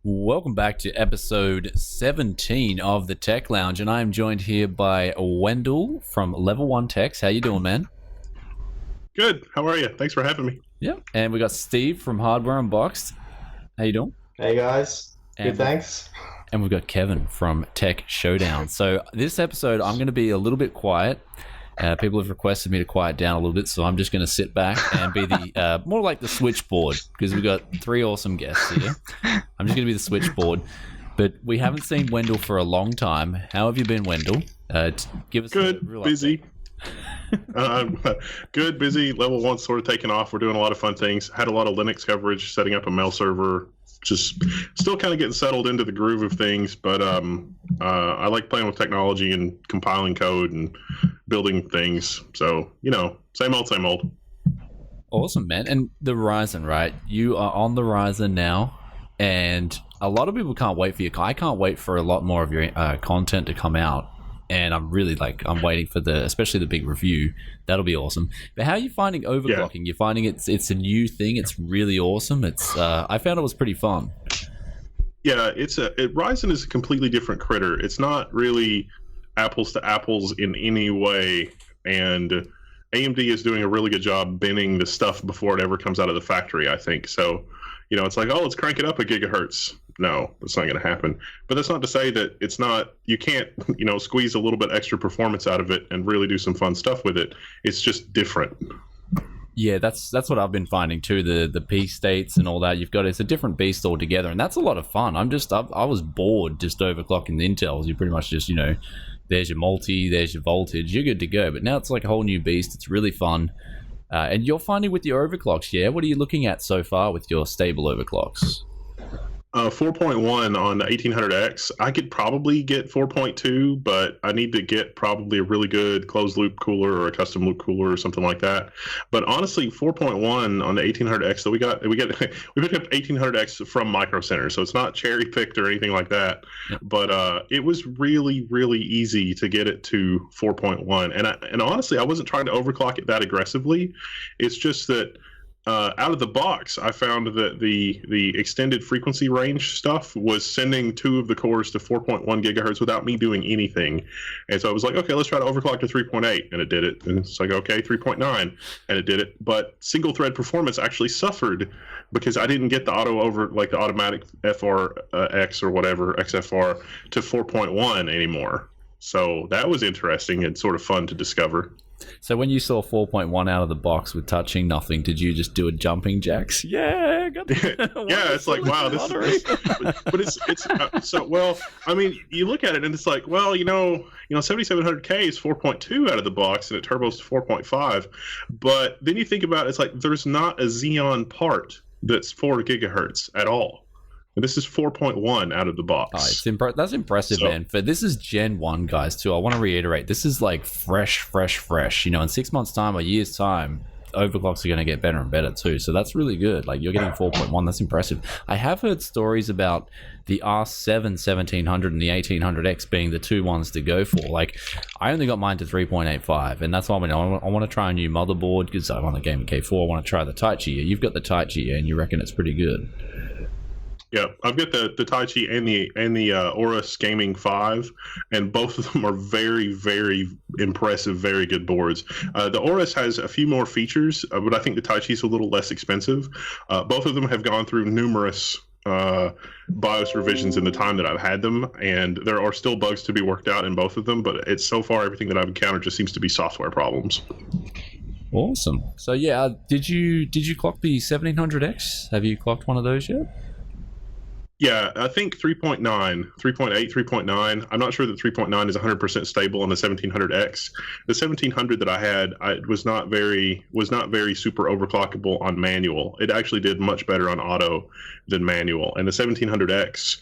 Welcome back to episode 17 of the Tech Lounge, and I am joined here by Wendell from Level 1 Techs. How you doing, man? Good. How are you? Thanks for having me. Yeah. And we got Steve from Hardware Unboxed. How you doing? Hey guys. Good, thanks. And we've got Kevin from Tech Showdown. So this episode, I'm going to be a little bit quiet. People have requested me to quiet down a little bit, so I'm just going to sit back and be the more like the switchboard, because we've got three awesome guests here. I'm just going to be the switchboard. But we haven't seen Wendell for a long time. How have you been, Wendell? Give us good, a real busy. Good, busy. Level 1 sort of taking off. We're doing a lot of fun things. Had a lot of Linux coverage, setting up a mail server. Just still kind of getting settled into the groove of things, but I like playing with technology and compiling code and building things. So, same old, same old. Awesome, man. And the Ryzen, right? You are on the Ryzen now, and a lot of people can't wait for you. I can't wait for a lot more of your content to come out. And I'm really I'm waiting for especially the big review. That'll be awesome. But how are you finding overclocking? Yeah. You're finding it's a new thing. It's really awesome. I found it was pretty fun. Yeah, Ryzen is a completely different critter. It's not really apples to apples in any way. And AMD is doing a really good job binning the stuff before it ever comes out of the factory, I think. So, it's like, oh, let's crank it up a gigahertz. No, that's not going to happen. But that's not to say that it's not, you can't, squeeze a little bit extra performance out of it and really do some fun stuff with it. It's just different. Yeah, that's what I've been finding too. The P states and all that it's a different beast altogether, and that's a lot of fun. I was bored just overclocking the Intels. You pretty much just, there's your multi, there's your voltage, you're good to go. But now it's like a whole new beast. It's really fun. And you're finding with your overclocks, yeah? What are you looking at so far with your stable overclocks? 4.1 on the 1800X. I could probably get 4.2, but I need to get probably a really good closed loop cooler or a custom loop cooler or something like that. But honestly, 4.1 on the 1800X that we picked up 1800X from Micro Center, so it's not cherry picked or anything like that. Yeah. But it was really, really easy to get it to 4.1, and honestly, I wasn't trying to overclock it that aggressively. It's just that. Out of the box, I found that the extended frequency range stuff was sending two of the cores to 4.1 gigahertz without me doing anything. And so I was like, okay, let's try to overclock to 3.8, and it did it. And it's like, okay, 3.9, and it did it. But single thread performance actually suffered because I didn't get the the automatic FRX or whatever, XFR, to 4.1 anymore. So that was interesting and sort of fun to discover. So when you saw 4.1 out of the box with touching nothing, did you just do a jumping jacks? Yeah, yeah. It's like, wow, this is, but it's so well. I mean, you look at it and it's like, well, 7700K is 4.2 out of the box and it turbos to 4.5. But then you think about it, it's like there's not a Xeon part that's 4 gigahertz at all. And this is 4.1 out of the box. Oh, that's impressive, man. This is Gen 1, guys, too. I want to reiterate, this is like fresh. In 6 months' time, a year's time, overclocks are going to get better and better, too. So that's really good. Like, you're getting 4.1. That's impressive. I have heard stories about the R7 1700 and the 1800X being the two ones to go for. Like, I only got mine to 3.85, and that's why I want to try a new motherboard because I'm on the Gaben K4. I want to try the Taichi. You've got the Taichi, and you reckon it's pretty good. Yeah, I've got the Taichi and the Aorus Gaming 5, and both of them are very, very impressive, very good boards. The Aorus has a few more features, but I think the Taichi is a little less expensive. Both of them have gone through numerous BIOS revisions in the time that I've had them, and there are still bugs to be worked out in both of them, but it's so far everything that I've encountered just seems to be software problems. Awesome. So yeah, did you clock the 1700X? Have you clocked one of those yet? Yeah, I think 3.9, 3.8, 3.9. I'm not sure that 3.9 is 100% stable on the 1700X. The 1700 that I had was not very super overclockable on manual. It actually did much better on auto than manual. And the 1700X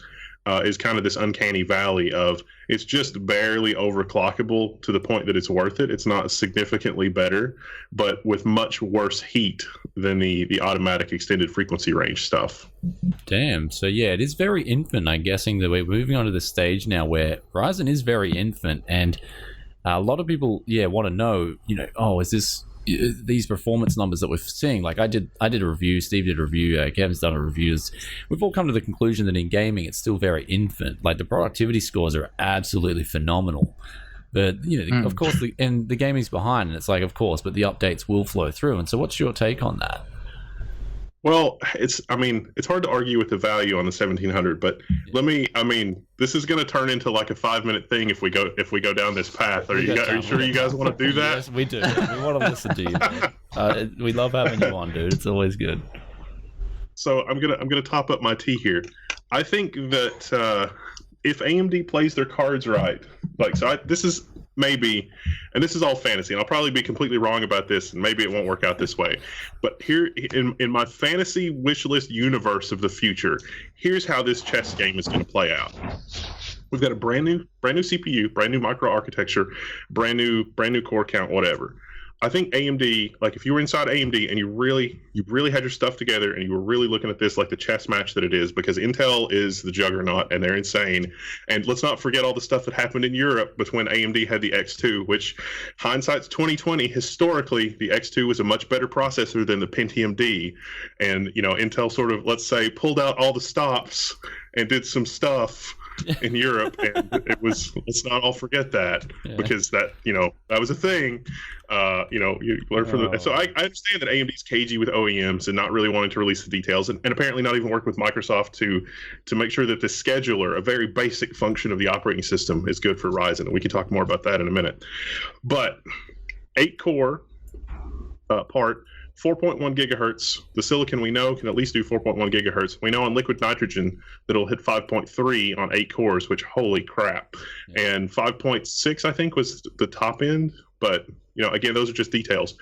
is kind of this uncanny valley of it's just barely overclockable to the point that it's worth it. It's not significantly better, but with much worse heat than the automatic extended frequency range stuff. Damn. So yeah, it is very infant. I'm guessing that we're moving on to the stage now where Ryzen is very infant, and a lot of people want to know, is this these performance numbers that we're seeing, like I did a review, Steve did a review, Kevin's done a review. We've all come to the conclusion that in gaming it's still very infant. Like the productivity scores are absolutely phenomenal, but of course the gaming's behind, and it's like, of course, but the updates will flow through. And so what's your take on that? Well, it's hard to argue with the value on the 1700, but this is going to turn into like a 5-minute thing if we go down this path. Are you sure you guys want to do that? Yes, we do. We want to listen to you, man. We love having you on, dude. It's always good. So I'm gonna top up my tea here. I think that if AMD plays their cards right, this is maybe, and this is all fantasy, and I'll probably be completely wrong about this, and maybe it won't work out this way. But here, in my fantasy wish list universe of the future, here's how this chess game is going to play out. We've got a brand new CPU, brand new microarchitecture, brand new core count, whatever. I think AMD, like if you were inside AMD and you really had your stuff together and you were really looking at this like the chess match that it is, because Intel is the juggernaut and they're insane. And let's not forget all the stuff that happened in Europe between AMD had the X2, which hindsight's 2020. Historically, the X2 was a much better processor than the Pentium D. And, Intel sort of, let's say, pulled out all the stops and did some stuff in Europe, and let's not all forget that, because that was a thing. You learn from the. So I understand that AMD's cagey with OEMs and not really wanting to release the details, and apparently not even work with Microsoft to make sure that the scheduler, a very basic function of the operating system, is good for Ryzen. And we can talk more about that in a minute. But 8-core part. 4.1 gigahertz. The silicon we know can at least do 4.1 gigahertz. We know on liquid nitrogen that it'll hit 5.3 on 8 cores, which holy crap. Yeah. And 5.6 I think was the top end, but again, those are just details.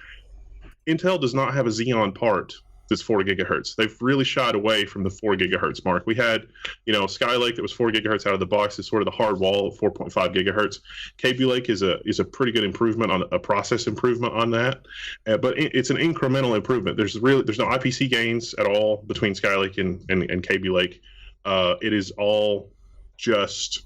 Intel does not have a Xeon part that's 4 gigahertz. They've really shied away from the 4 gigahertz mark. We had, Skylake that was 4 gigahertz out of the box is sort of the hard wall of 4.5 gigahertz. Kaby Lake is a pretty good improvement on a process improvement on that, but it's an incremental improvement. There's no IPC gains at all between Skylake and Kaby Lake. It is all just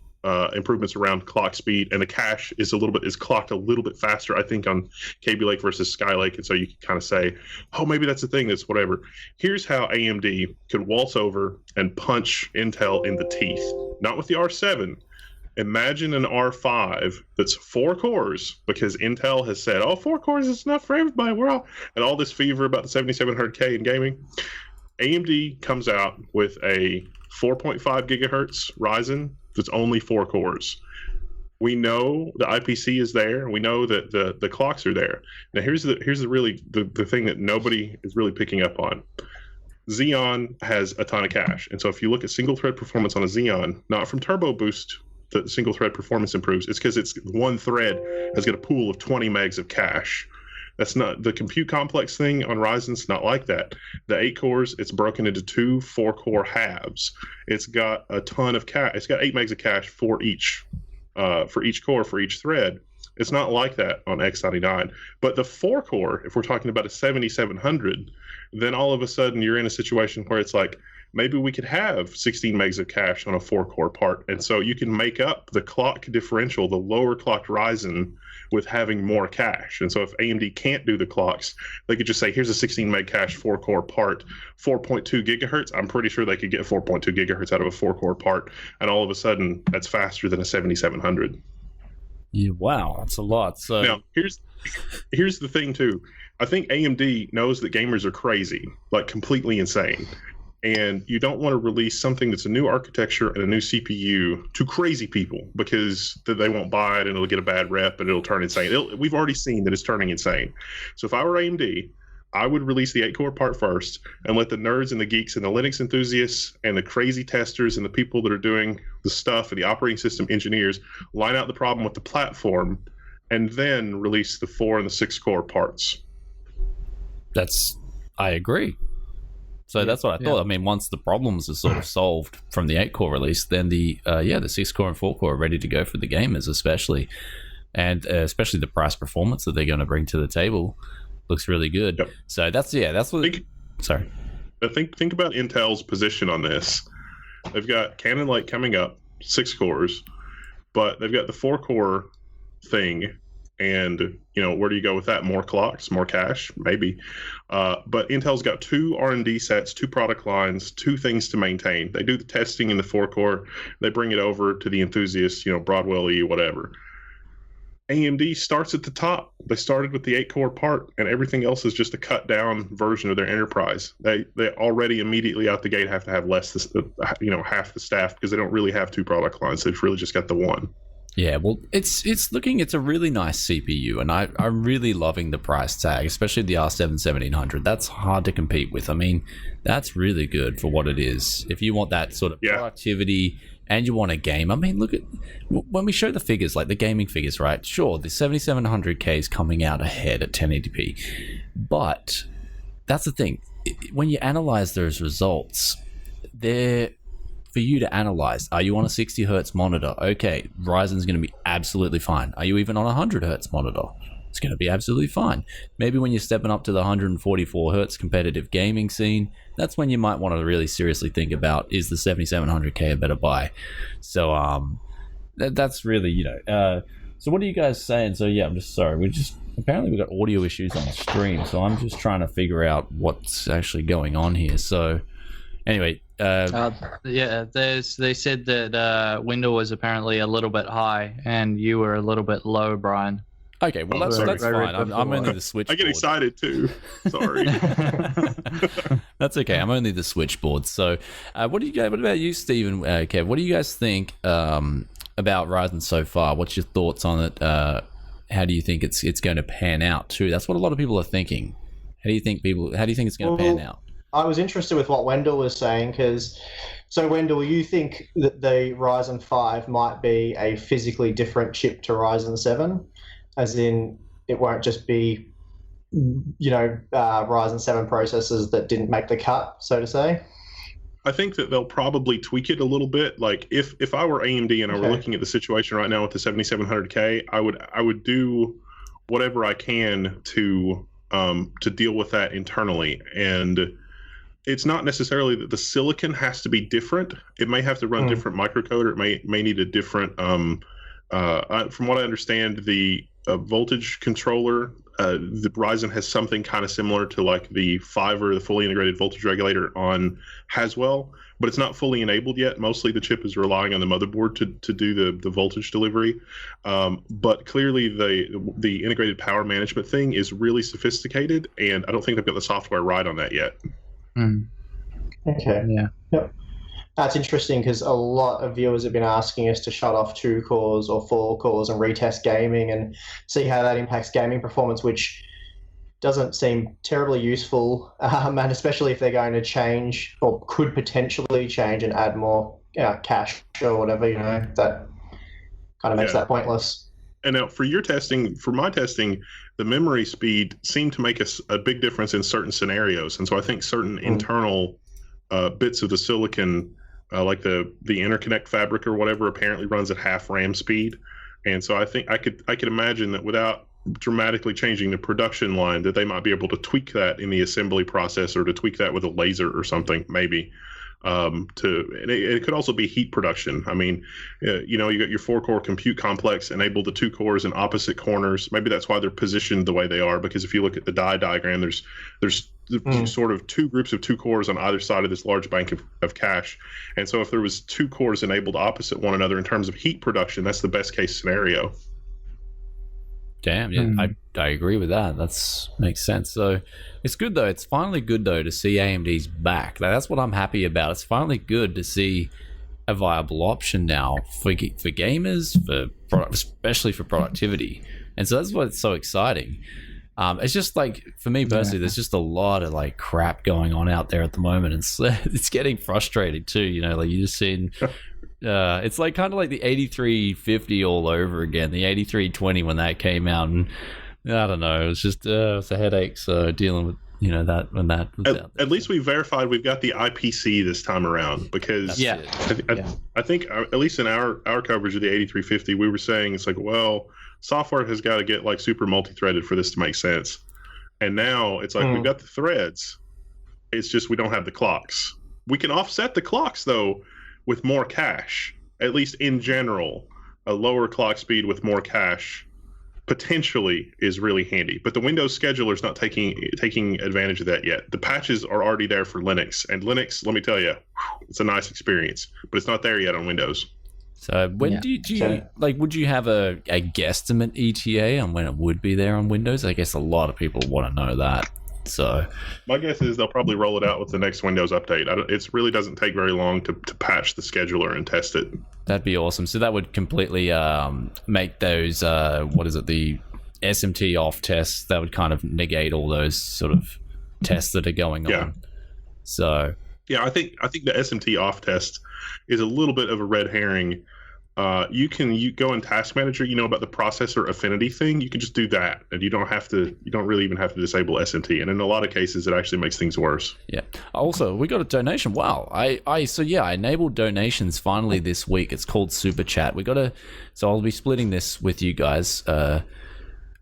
improvements around clock speed, and the cache is clocked a little bit faster, I think, on Kaby Lake versus Skylake, and so you can kind of say, oh, maybe that's the thing, that's whatever. Here's how AMD could waltz over and punch Intel in the teeth. Not with the R7. Imagine an R5 that's 4 cores, because Intel has said, 4 cores is enough for everybody. And all this fever about the 7700K in gaming. AMD comes out with a 4.5 gigahertz Ryzen that's only 4 cores. We know the IPC is there. We know that the clocks are there. Now here's the thing that nobody is really picking up on. Xeon has a ton of cache, and so if you look at single thread performance on a Xeon, not from Turbo Boost, the single thread performance improves. It's because it's one thread has got a pool of 20 megs of cache. That's not the compute complex thing on Ryzen's not like that. The 8 cores, it's broken into 2 4-core halves. It's got a ton of cache. It's got 8 megs of cache for each core, for each thread. It's not like that on X99. But the 4-core, if we're talking about a 7700, then all of a sudden you're in a situation where it's like, maybe we could have 16 megs of cache on a 4-core part. And so you can make up the clock differential, the lower clocked Ryzen, with having more cache. And so if AMD can't do the clocks, they could just say, here's a 16 meg cache 4-core part, 4.2 gigahertz. I'm pretty sure they could get 4.2 gigahertz out of a 4-core part. And all of a sudden, that's faster than a 7700. Yeah, wow, that's a lot. So now, here's the thing, too. I think AMD knows that gamers are crazy, like completely insane. And you don't want to release something that's a new architecture and a new CPU to crazy people, because they won't buy it and it'll get a bad rep and it'll turn insane. We've already seen that it's turning insane. So if I were AMD, I would release the 8-core part first and let the nerds and the geeks and the Linux enthusiasts and the crazy testers and the people that are doing the stuff and the operating system engineers line out the problem with the platform, and then release the 4 and the 6-core parts. I agree. So that's what I thought. I mean, once the problems are sort of solved from the 8-core release, then the 6-core and 4-core are ready to go for the gamers, especially the price performance that they're going to bring to the table looks really good. Yep. So that's what. Think about Intel's position on this. They've got Cannon Lake coming up, 6 cores, but they've got the 4-core thing, And, where do you go with that? More clocks, more cash, maybe. But Intel's got 2 R&D sets, 2 product lines, 2 things to maintain. They do the testing in the 4-core. They bring it over to the enthusiasts, Broadwell-E, whatever. AMD starts at the top. They started with the 8-core part, and everything else is just a cut down version of their enterprise. They already immediately out the gate have to have less, half the staff, because they don't really have 2 product lines. They've really just got the one. Yeah, well, it's a really nice CPU, and I'm really loving the price tag, especially the R7 1700. That's hard to compete with. I mean, that's really good for what it is. If you want that sort of productivity and you want a game, I mean, look at when we show the figures, like the gaming figures, right? Sure, the 7700K is coming out ahead at 1080p, but that's the thing. When you analyze those results, they're for you to analyze. Are you on a 60 hertz monitor? Okay, Ryzen's going to be absolutely fine. Are you even on a 100 hertz monitor? It's going to be absolutely fine. Maybe when you're stepping up to the 144 hertz competitive gaming scene, that's when you might want to really seriously think about, is the 7700K a better buy? So that's really, so what are you guys saying? So yeah, I'm just sorry. Apparently we've got audio issues on the stream, so I'm just trying to figure out what's actually going on here. So anyway, they said that Wendell was apparently a little bit high and you were a little bit low, Brian. Okay, well that's fine. I'm only the switchboard. I get excited too. Sorry. That's okay. I'm only the switchboard. So, what about you, Stephen? Kev, what do you guys think about Ryzen so far? What's your thoughts on it? How do you think it's going to pan out too? That's what a lot of people are thinking. How do you think it's going to pan out? I was interested with what Wendell was saying, so Wendell, you think that the Ryzen 5 might be a physically different chip to Ryzen 7? As in, it won't just be, Ryzen 7 processors that didn't make the cut, so to say? I think that they'll probably tweak it a little bit. Like if I were AMD and I were looking at the situation right now with the 7700K, I would do whatever I can to deal with that internally. And it's not necessarily that the silicon has to be different. It may have to run different microcode, or it may need a different. From what I understand, the voltage controller, the Ryzen has something kind of similar to like the Fiver, the fully integrated voltage regulator on Haswell, but it's not fully enabled yet. Mostly the chip is relying on the motherboard to do the voltage delivery. But clearly the integrated power management thing is really sophisticated, and I don't think they've got the software right on that yet. Okay. Yeah. Yep. That's interesting because a lot of viewers have been asking us to shut off 2 cores or 4 cores and retest gaming and see how that impacts gaming performance, which doesn't seem terribly useful, and especially if they're going to change or could potentially change and add more cache or whatever, that kind of makes that pointless. And now for my testing, the memory speed seemed to make a big difference in certain scenarios. And so I think certain internal bits of the silicon, like the interconnect fabric or whatever, apparently runs at half RAM speed. And so I think I could imagine that without dramatically changing the production line, that they might be able to tweak that in the assembly process, or to tweak that with a laser or something, maybe. It could also be heat production. I mean, you got your 4-core compute complex, enable the 2 cores in opposite corners. Maybe that's why they're positioned the way they are, because if you look at the die diagram, there's sort of 2 groups of 2 cores on either side of this large bank of cache. And so if there was 2 cores enabled opposite one another in terms of heat production, that's the best case scenario. Damn, yeah, I agree with that. Makes sense. So it's good though. It's finally good though to see AMD's back. That's what I'm happy about. It's finally good to see a viable option now for gamers, especially for productivity. And so that's what's so exciting. It's just like, for me personally, there's just a lot of like crap going on out there at the moment, and it's getting frustrating too. Like you just seen. It's like kind of like the 8350 all over again, the 8320 when that came out, and I don't know, it's just it's a headache. So dealing with that when that was out there. At least we verified we've got the IPC this time around, because I think at least in our coverage of the 8350, we were saying it's like, well, software has got to get like super multi-threaded for this to make sense, and now it's like we've got the threads. It's just we don't have the clocks. We can offset the clocks though with more cache, at least in general. A lower clock speed with more cache potentially is really handy. But the Windows scheduler is not taking advantage of that yet. The patches are already there for Linux, and Linux, let me tell you, it's a nice experience, but it's not there yet on Windows. So when do you like? Would you have a guesstimate ETA on when it would be there on Windows? I guess a lot of people want to know that. So my guess is they'll probably roll it out with the next Windows update. It really doesn't take very long to patch the scheduler and test it. That'd be awesome. So that would completely make those the SMT off tests. That would kind of negate all those sort of tests that are going on. So yeah, I think the SMT off test is a little bit of a red herring. You go in Task Manager, about the processor affinity thing. You can just do that, and you don't really even have to disable SMT. And in a lot of cases, it actually makes things worse. Yeah. Also, we got a donation. Wow. I enabled donations finally this week. It's called Super Chat. So I'll be splitting this with you guys.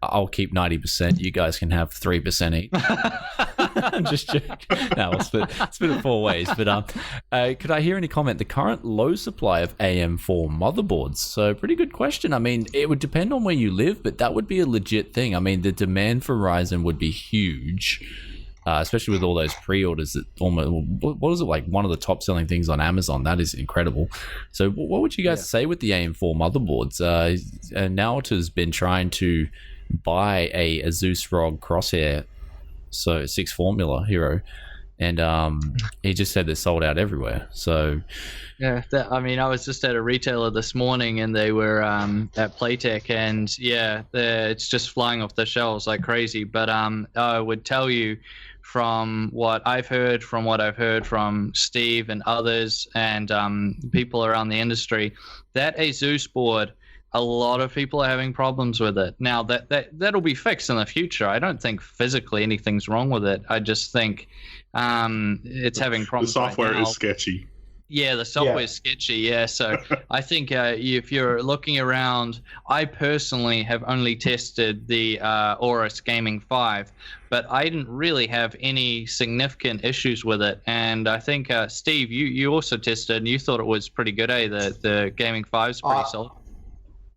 I'll keep 90%. You guys can have 3% each. I'm just joking. No, we'll split it 4 ways. But could I hear any comment? The current low supply of AM4 motherboards. So pretty good question. I mean, it would depend on where you live, but that would be a legit thing. I mean, the demand for Ryzen would be huge, especially with all those pre-orders. That almost, what is it, like one of the top selling things on Amazon? That is incredible. So what would you guys say with the AM4 motherboards? Naoto has been trying to buy a Asus ROG Crosshair, so 6 Formula Hero, and he just said they're sold out everywhere. So yeah, I was just at a retailer this morning, and they were at Playtech, and it's just flying off the shelves like crazy. But I would tell you, from what I've heard from Steve and others and people around the industry, that Asus board, a lot of people are having problems with it. Now that'll be fixed in the future. I don't think physically anything's wrong with it. I just think it's having problems. The software right now. is sketchy. Yeah, the software is sketchy. Yeah, so I think if you're looking around, I personally have only tested the Aorus Gaming 5, but I didn't really have any significant issues with it. And I think Steve, you also tested and you thought it was pretty good. The Gaming 5 is pretty solid.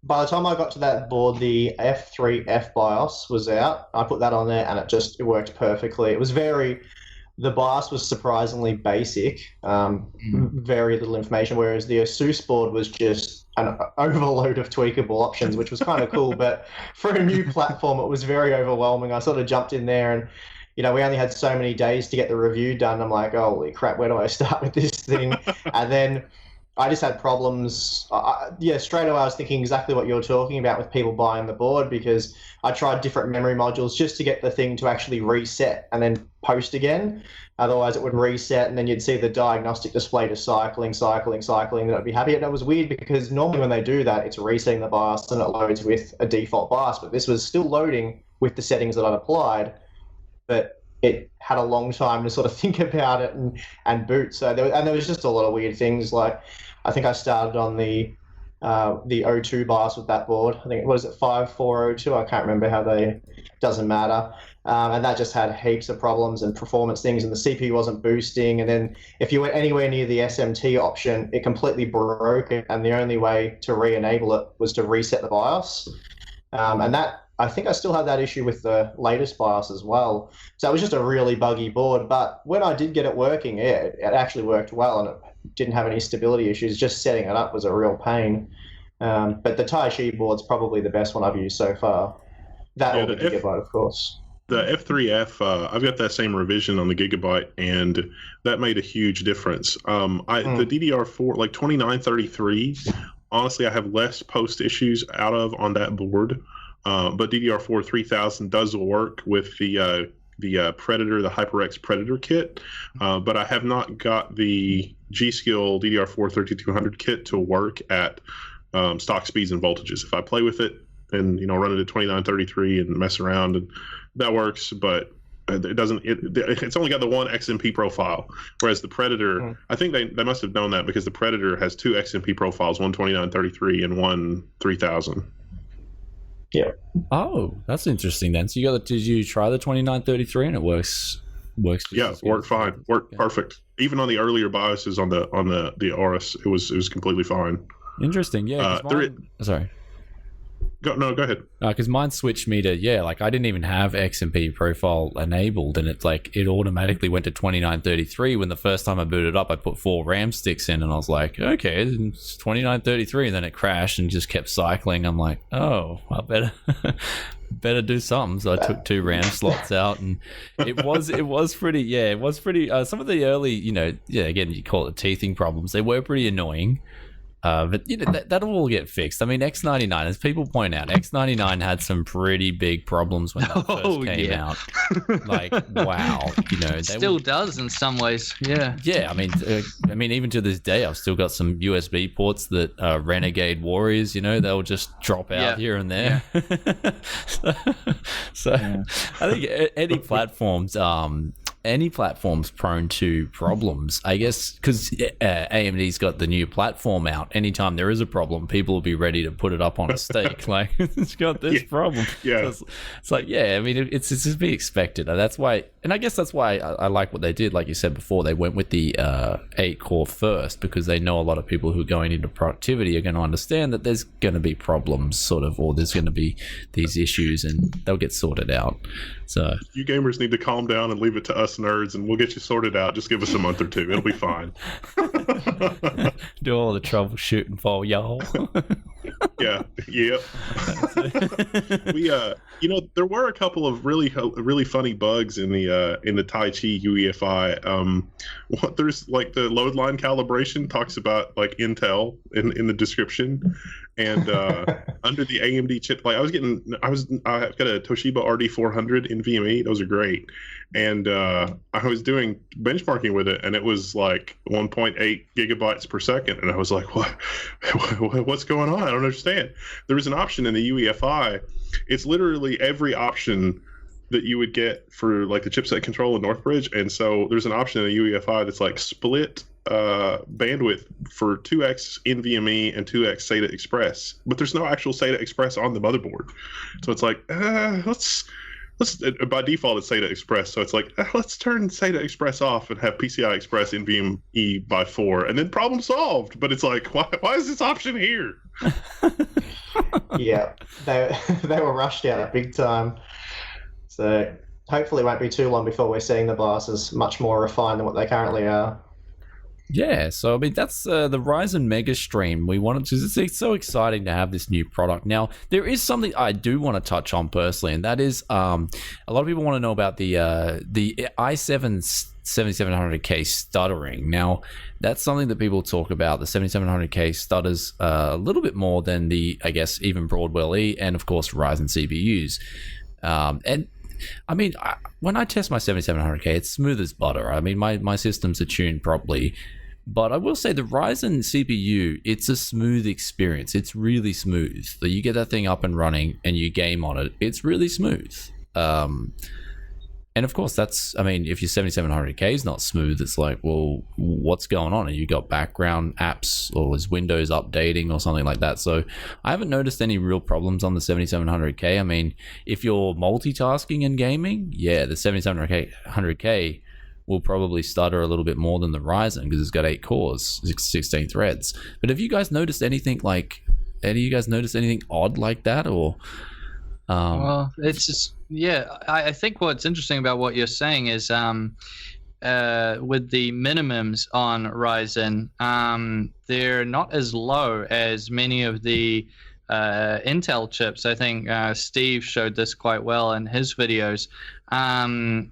By the time I got to that board, the F3 F BIOS was out. I put that on there, and it worked perfectly. The BIOS was surprisingly basic, very little information, whereas the Asus board was just an overload of tweakable options, which was kind of cool. But for a new platform, it was very overwhelming. I sort of jumped in there, and we only had so many days to get the review done. I'm like, holy crap, where do I start with this thing? And then I just had problems. Straight away I was thinking exactly what you're talking about with people buying the board, because I tried different memory modules just to get the thing to actually reset and then post again. Otherwise it would reset, and then you'd see the diagnostic display just cycling, then it'd be happy. And it was weird because normally when they do that, it's resetting the BIOS and it loads with a default BIOS, but this was still loading with the settings that I'd applied, but it had a long time to sort of think about it and boot. So there was just a lot of weird things. Like, I think I started on the O2 BIOS with that board. I think it was 5402. I can't remember doesn't matter. And that just had heaps of problems and performance things, and the CPU wasn't boosting. And then if you went anywhere near the SMT option, it completely broke it, and the only way to re-enable it was to reset the BIOS. And that, I think I still had that issue with the latest BIOS as well. So it was just a really buggy board. But when I did get it working, it actually worked well, and it didn't have any stability issues. Just setting it up was a real pain. But the Taishi board's probably the best one I've used so far. Or the Gigabyte, of course. The F3F, I've got that same revision on the Gigabyte, and that made a huge difference. The DDR4, like 2933, honestly, I have less post issues out of on that board. But DDR4 3000 does work with the Predator, the HyperX Predator kit, but I have not got the G-Skill DDR4 3200 kit to work at stock speeds and voltages. If I play with it and run it at 2933 and mess around, and that works, but it doesn't. It's only got the one XMP profile, whereas the Predator, I think they must have known that, because the Predator has two XMP profiles, one 2933 and one 3000. Yeah. Oh, that's interesting then. So did you try the 2933 and it works? Yeah, worked fine. Worked perfect. Even on the earlier BIOSes on the Aorus, it was completely fine. Interesting. Yeah. Sorry. Go ahead. Because mine switched me to, like I didn't even have XMP profile enabled, and it's like it automatically went to 2933 when the first time I booted up I put 4 RAM sticks in, and I was like, okay, it's 2933, and then it crashed and just kept cycling. I'm like, oh, I better do something. So I took 2 RAM slots out, and it was pretty some of the early, again, you call it teething problems, they were pretty annoying. But that'll all get fixed. I mean, X99, as people point out, X99 had some pretty big problems when that first came out. Like, wow, still does in some ways. Yeah. Yeah, I mean, even to this day, I've still got some USB ports that Renegade Warriors. They'll just drop out here and there. Yeah. so I think any platforms. Any platform's prone to problems, I guess, because AMD's got the new platform out. Anytime there is a problem, people will be ready to put it up on a stake. Like, it's got this problem. Yeah. So it's like, I mean, it's to be expected. And that's why, and I guess that's why I like what they did. Like you said before, they went with the 8-core first, because they know a lot of people who are going into productivity are going to understand that there's going to be problems, or there's going to be these issues, and they'll get sorted out. So you gamers need to calm down and leave it to us nerds, and we'll get you sorted out. Just give us a month or 2. It'll be fine. Do all the troubleshooting for y'all. Yeah. Yep. We there were a couple of really funny bugs in the Tai Chi UEFI. There's like the load line calibration talks about like Intel in the description. And under the AMD chip, like I got a Toshiba RD400 in VME. Those are great. And I was doing benchmarking with it, and it was like 1.8 gigabytes per second. And I was like, what's going on? I don't understand. There was an option in the UEFI. It's literally every option that you would get for like the chipset control in Northbridge. And so there's an option in the UEFI that's like split bandwidth for 2x NVMe and 2x SATA Express, but there's no actual SATA Express on the motherboard. So it's like let's by default it's SATA Express, so it's like let's turn SATA Express off and have PCI Express NVMe by 4, and then problem solved. But it's like, why is this option here? Yeah, they were rushed out big time. So hopefully it won't be too long before we're seeing the BIOSes much more refined than what they currently are. Yeah, so I mean, that's the Ryzen Mega Stream. We wanted to, it's so exciting to have this new product. Now, there is something I do want to touch on personally, and that is a lot of people want to know about the i7 7700K stuttering. Now, that's something that people talk about. The 7700K stutters a little bit more than I guess, even Broadwell-E and, of course, Ryzen CPUs. And I mean, when I test my 7700K, it's smooth as butter. I mean, my systems are tuned properly. But I will say the Ryzen CPU, it's a smooth experience. It's really smooth. So you get that thing up and running and you game on it, it's really smooth. And of course, that's, I mean, if your 7700K is not smooth, it's like, well, what's going on? And you got background apps, or is Windows updating or something like that? So I haven't noticed any real problems on the 7700K. I mean, if you're multitasking and gaming, yeah, the 7700K will probably stutter a little bit more than the Ryzen because it's got 8 cores, 16 threads. But have you guys noticed anything odd like that, or? Well, it's just, yeah, I think what's interesting about what you're saying is with the minimums on Ryzen, they're not as low as many of the Intel chips. I think Steve showed this quite well in his videos.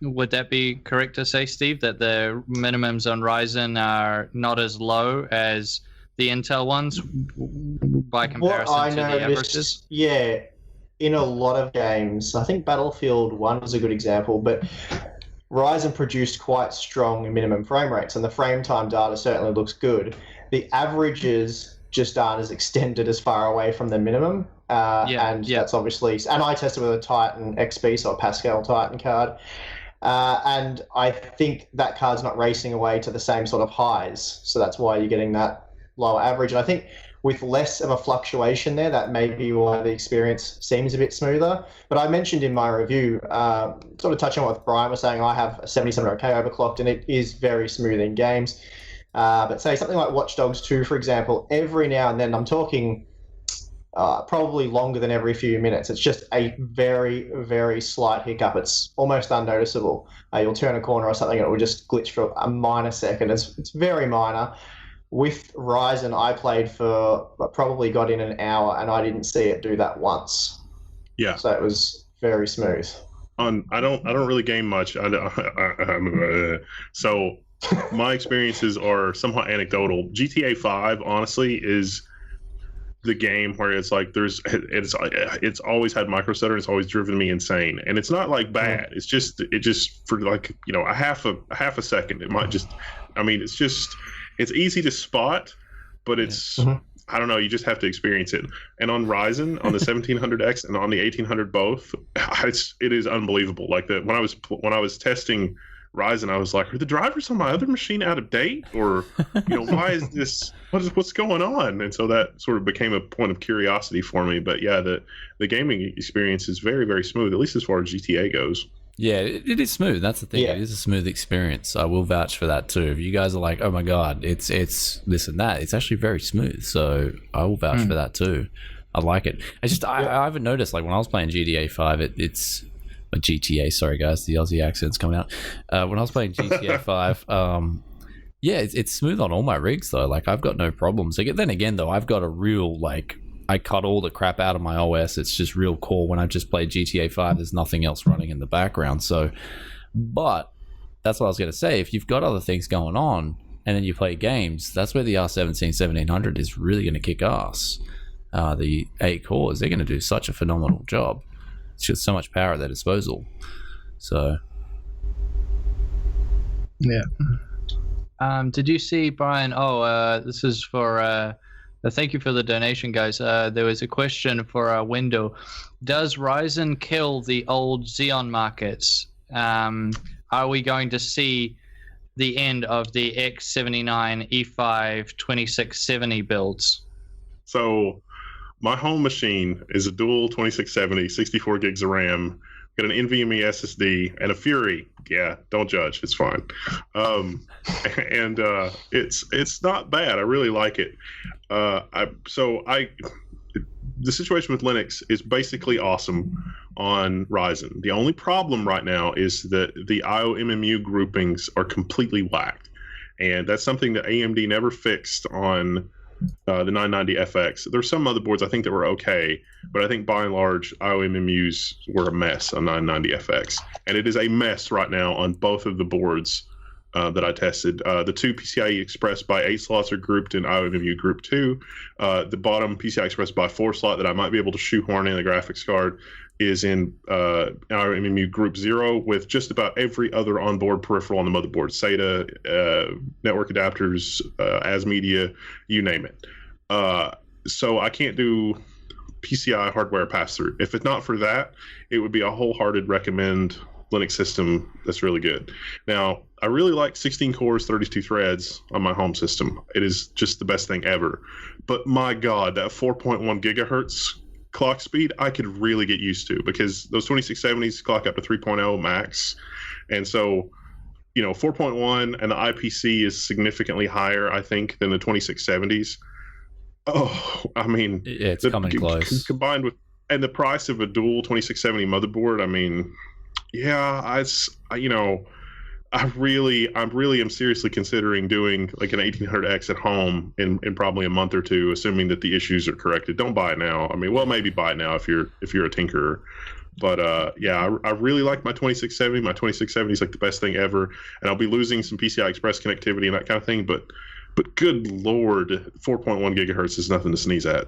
Would that be correct to say, Steve, that the minimums on Ryzen are not as low as the Intel ones by comparison to the averages? Yeah. In a lot of games, I think Battlefield 1 was a good example, but Ryzen produced quite strong minimum frame rates, and the frame time data certainly looks good. The averages just aren't as extended as far away from the minimum, that's obviously. And I tested with a Titan XP, so a Pascal Titan card, and I think that card's not racing away to the same sort of highs, so that's why you're getting that lower average. And I think with less of a fluctuation there, that may be why the experience seems a bit smoother. But I mentioned in my review, sort of touching on what Brian was saying, I have a 7700K overclocked, and it is very smooth in games. But say something like Watch Dogs 2, for example, every now and then, I'm talking probably longer than every few minutes. It's just a very, very slight hiccup. It's almost unnoticeable. You'll turn a corner or something and it will just glitch for a minor second. It's very minor. With Ryzen, I played for, probably got in an hour and I didn't see it do that once. Yeah. So it was very smooth. I don't really game much. So my experiences are somewhat anecdotal. GTA 5, honestly, is the game where it's like it's always had micro stutter. It's always driven me insane, and it's not like bad. It's just for like a half a second. It might just, it's easy to spot, but it's I don't know. You just have to experience it. And on Ryzen, on the 1700X and on the 1800 both, it is unbelievable. Like when I was testing Ryzen, I was like, are the drivers on my other machine out of date, or why is this? What's going on? And so that sort of became a point of curiosity for me. But yeah, the gaming experience is very, very smooth, at least as far as GTA goes. Yeah, it is smooth. That's the thing. Yeah. It is a smooth experience. I will vouch for that too. If you guys are like, oh my god, it's this and that, it's actually very smooth. So I will vouch for that too. I like it. It's just I haven't noticed, like when I was playing GTA 5, it's GTA. Sorry guys, the Aussie accent's coming out. When I was playing GTA 5, yeah, it's smooth on all my rigs though. Like I've got no problems. Like, then again though, I've got a real I cut all the crap out of my OS. It's just real core. When I've just played GTA 5, there's nothing else running in the background. So, but that's what I was going to say. If you've got other things going on and then you play games, that's where the R17-1700 is really going to kick ass. The 8 cores, they're going to do such a phenomenal job. It's just so much power at their disposal. So, yeah. Did you see, Brian? This is for... thank you for the donation, guys. There was a question for Wendell. Does Ryzen kill the old Xeon markets? Are we going to see the end of the X79 E5 2670 builds? So my home machine is a dual 2670, 64 gigs of RAM, got an NVMe SSD, and a Fury. Yeah, don't judge. It's fine. And it's not bad. I really like it. The situation with Linux is basically awesome on Ryzen. The only problem right now is that the IOMMU groupings are completely whacked, and that's something that AMD never fixed on the 990FX. There's some motherboards I think that were okay, but I think by and large IOMMUs were a mess on 990FX, and it is a mess right now on both of the boards that I tested. The two PCIe Express by 8 slots are grouped in IOMMU Group 2. The bottom PCI Express by 4 slot that I might be able to shoehorn in the graphics card is in IOMMU Group 0, with just about every other onboard peripheral on the motherboard. SATA, network adapters, as media, you name it. So I can't do PCI hardware pass-through. If it's not for that, it would be a wholehearted recommend Linux system that's really good. Now, I really like 16 cores, 32 threads on my home system. It is just the best thing ever. But my God, that 4.1 gigahertz clock speed, I could really get used to, because those 2670s clock up to 3.0 max. And so, 4.1 and the IPC is significantly higher, I think, than the 2670s. Oh, I mean, yeah, it's coming close. Combined with, and the price of a dual 2670 motherboard, I mean, yeah, I really am seriously considering doing like an 1800X at home in probably a month or two, assuming that the issues are corrected. Don't buy it now. I mean, well, maybe buy it now if you're a tinkerer. But yeah, I really like my 2670. My 2670 is like the best thing ever, and I'll be losing some PCI Express connectivity and that kind of thing. But good Lord, 4.1 gigahertz is nothing to sneeze at.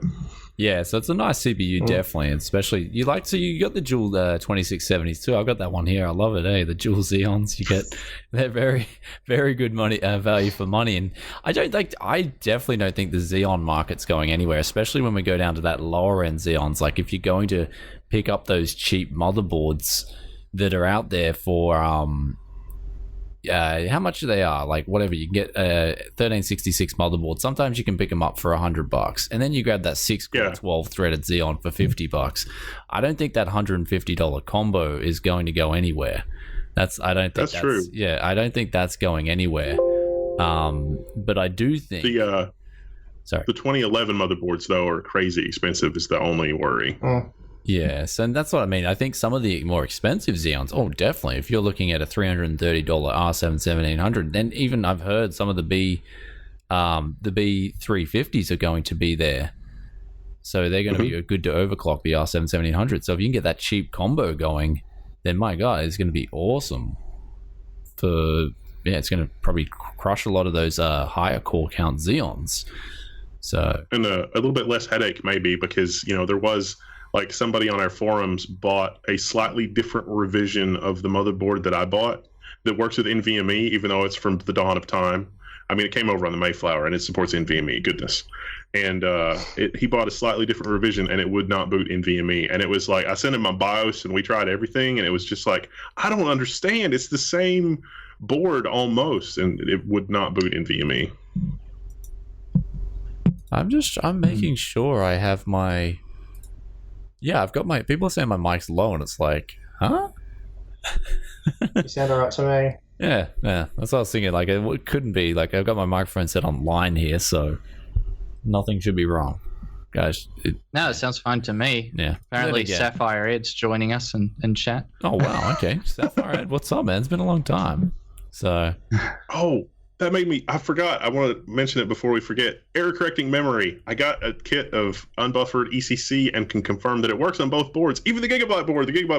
Yeah, so it's a nice CPU, definitely. Especially you got the dual 2670s too. I've got that one here. I love it. The dual Xeons. They're very, very good value for money. And I definitely don't think the Xeon market's going anywhere, especially when we go down to that lower end Xeons. Like if you're going to pick up those cheap motherboards that are out there for how much they are, like whatever, you can get a 1366 motherboard. Sometimes you can pick them up for $100, and then you grab that 6-core 12 threaded Xeon for $50. I don't think that $150 combo is going to go anywhere. That's true. Yeah, I don't think that's going anywhere. But I do think Sorry. The 2011 motherboards, though, are crazy expensive, is the only worry. Yes, and that's what I mean. I think some of the more expensive Xeons, oh, definitely. If you're looking at a $330 R7 1700, then even I've heard some of the B350s are going to be there. So they're going to be good to overclock the R7 1700. So if you can get that cheap combo going, then my God, it's going to be awesome. It's going to probably crush a lot of those higher core count Xeons. So and a little bit less headache maybe, because there was like somebody on our forums bought a slightly different revision of the motherboard that I bought that works with NVMe, even though it's from the dawn of time. I mean, it came over on the Mayflower and it supports NVMe. Goodness. And he bought a slightly different revision and it would not boot NVMe. And it was like, I sent him my BIOS and we tried everything, and it was just like, I don't understand. It's the same board almost, and it would not boot NVMe. I'm making sure I have my. Yeah, I've got my. People are saying my mic's low, and it's like, huh? You sound alright to me. Yeah. That's what I was thinking. Like, it couldn't be. Like, I've got my microphone set on line here, so nothing should be wrong, guys. No, it sounds fine to me. Yeah. Apparently, Sapphire Ed's joining us in chat. Oh wow. Okay, Sapphire Ed, what's up, man? It's been a long time. So. Oh. That made me, I forgot, I want to mention it before we forget. Error correcting memory. I got a kit of unbuffered ECC and can confirm that it works on both boards. Even the Gigabyte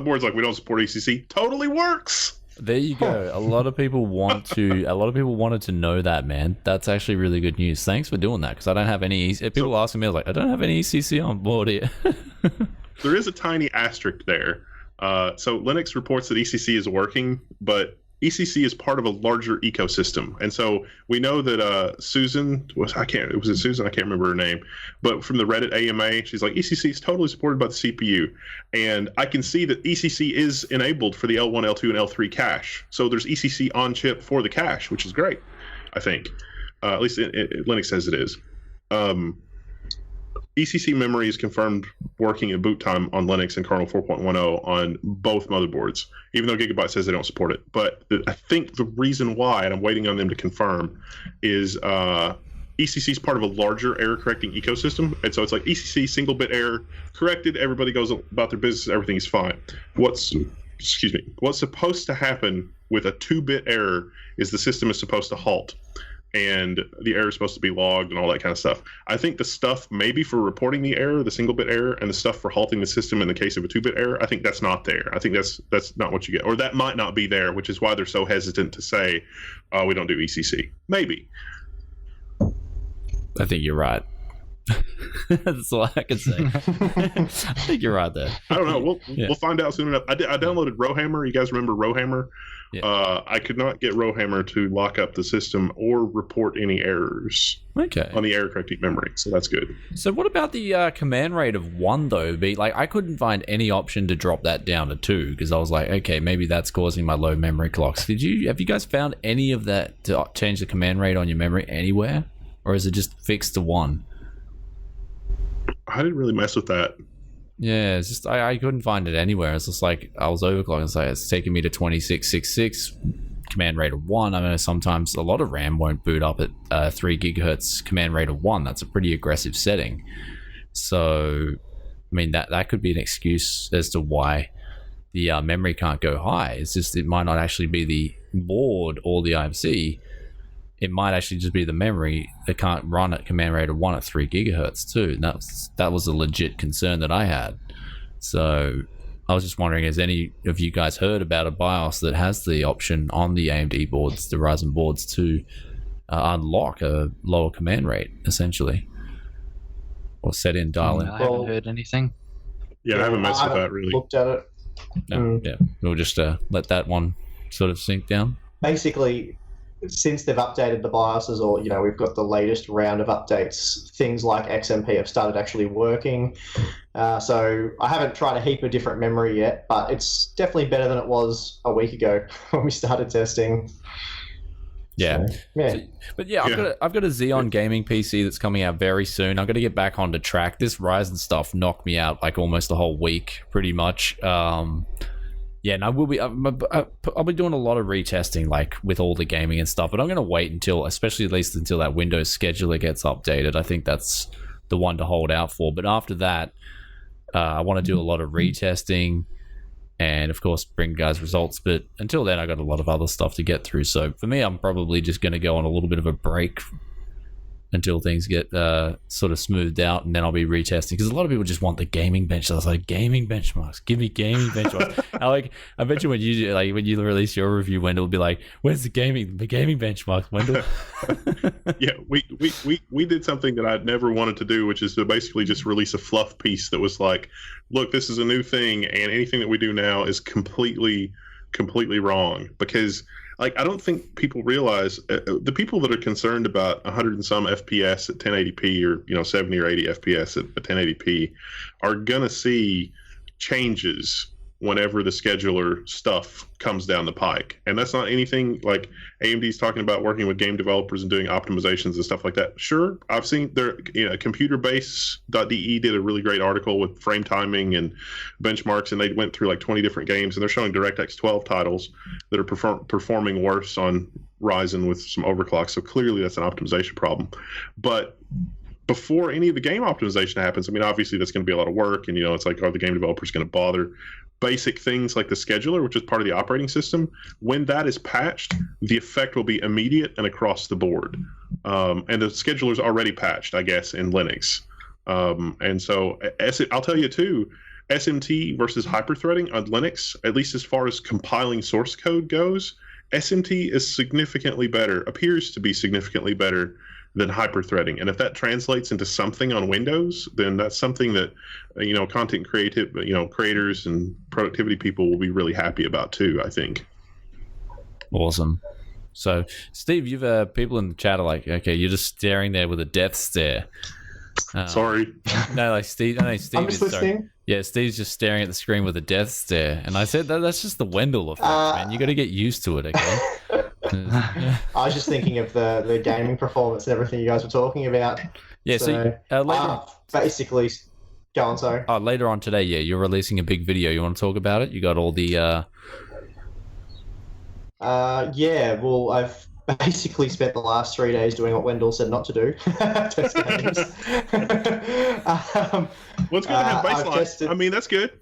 board's like, we don't support ECC. Totally works. There you go. A lot of people wanted to know that, man. That's actually really good news. Thanks for doing that, because I don't have any. People asking me, I was like, I don't have any ECC on board here. There is a tiny asterisk there. So Linux reports that ECC is working, but ECC is part of a larger ecosystem, and so we know that Susan I can't remember her name, but from the Reddit AMA, she's like, ECC is totally supported by the CPU, and I can see that ECC is enabled for the L1, L2, and L3 cache. So there's ECC on chip for the cache, which is great. I think, at least Linux says it is. ECC memory is confirmed working at boot time on Linux and kernel 4.10 on both motherboards, even though Gigabyte says they don't support it. But I think the reason why, and I'm waiting on them to confirm, is ECC is part of a larger error correcting ecosystem. And so it's like ECC, single bit error, corrected, everybody goes about their business, everything is fine. What's supposed to happen with a 2-bit error is the system is supposed to halt, and the error is supposed to be logged and all that kind of stuff. I think the stuff maybe for reporting the error, the single bit error, and the stuff for halting the system in the case of a 2-bit error, I think that's not there. I think that's not what you get, or that might not be there, which is why they're so hesitant to say, we don't do ECC. Maybe. I think you're right. That's all I can say. I think you're right there. I don't know. We'll find out soon enough. I downloaded Rowhammer. You guys remember Rowhammer? Yeah. I could not get Rowhammer to lock up the system or report any errors. Okay. On the error correcting memory, so that's good. So what about the command rate of 1 though? I couldn't find any option to drop that down to 2, because I was like, okay, maybe that's causing my low memory clocks. Have you guys found any of that to change the command rate on your memory anywhere, or is it just fixed to 1? I didn't really mess with that. Yeah, it's just I couldn't find it anywhere. It's just like I was overclocking. It's like it's taking me to 2666, command rate of 1. I know sometimes a lot of RAM won't boot up at 3 gigahertz command rate of 1. That's a pretty aggressive setting. So, I mean that could be an excuse as to why the memory can't go high. It's just it might not actually be the board or the IMC. It might actually just be the memory that can't run at command rate of 1 at 3 gigahertz too. And that was a legit concern that I had. So I was just wondering, has any of you guys heard about a BIOS that has the option on the AMD boards, the Ryzen boards, to unlock a lower command rate, essentially? Or set in, dial in? I haven't heard anything. Yeah, I haven't messed with that really. Looked at it. No, yeah. We'll just let that one sort of sink down. Basically, since they've updated the BIOSes, or we've got the latest round of updates, things like XMP have started actually working. So I haven't tried a heap of different memory yet, but it's definitely better than it was a week ago when we started testing. Yeah. So, yeah. I've got a Xeon gaming PC that's coming out very soon. I'm going to get back onto track. This Ryzen stuff knocked me out like almost the whole week, pretty much. Yeah, and I will be. I'll be doing a lot of retesting, like with all the gaming and stuff. But I'm going to wait until, especially at least until that Windows scheduler gets updated. I think that's the one to hold out for. But after that, I want to do a lot of retesting, and of course bring guys results. But until then, I got a lot of other stuff to get through. So for me, I'm probably just going to go on a little bit of a break until things get sort of smoothed out, and then I'll be retesting, because a lot of people just want the gaming bench. I was like, gaming benchmarks, give me gaming benchmarks. I bet you when you release your review, Wendell will be like, where's the gaming benchmarks, Wendell? Yeah, we did something that I'd never wanted to do, which is to basically just release a fluff piece that was like, look, this is a new thing, and anything that we do now is completely wrong. Because like, I don't think people realize, the people that are concerned about 100 and some FPS at 1080p, or 70 or 80 FPS at 1080p, are gonna see changes whenever the scheduler stuff comes down the pike. And that's not anything like AMD's talking about working with game developers and doing optimizations and stuff like that. Sure, I've seen their computerbase.de did a really great article with frame timing and benchmarks, and they went through like 20 different games, and they're showing DirectX 12 titles that are performing worse on Ryzen with some overclock. So clearly that's an optimization problem. But before any of the game optimization happens, I mean, obviously that's going to be a lot of work, and it's like, are the game developers going to bother? Basic things like the scheduler, which is part of the operating system, when that is patched, the effect will be immediate and across the board. And the scheduler is already patched, I guess, in Linux. And so I'll tell you too, SMT versus hyperthreading on Linux, at least as far as compiling source code goes, SMT is significantly better, appears to be significantly better than hyperthreading. And if that translates into something on Windows, then that's something that content creators and productivity people will be really happy about too, I think. Awesome. So Steve, you've people in the chat are like, okay, you're just staring there with a death stare. Sorry. No, like Steve. No, Steve I'm just listening. Yeah, Steve's just staring at the screen with a death stare, and I said that's just the Wendell effect, man. You got to get used to it, okay? I was just thinking of the gaming performance and everything you guys were talking about. Yeah, so later, basically, go on, sorry. Later on today, yeah, you're releasing a big video. You want to talk about it? You got all the... Yeah, well, I've basically spent the last 3 days doing what Wendell said not to do. Test games. What's good to have baseline? I mean, that's good.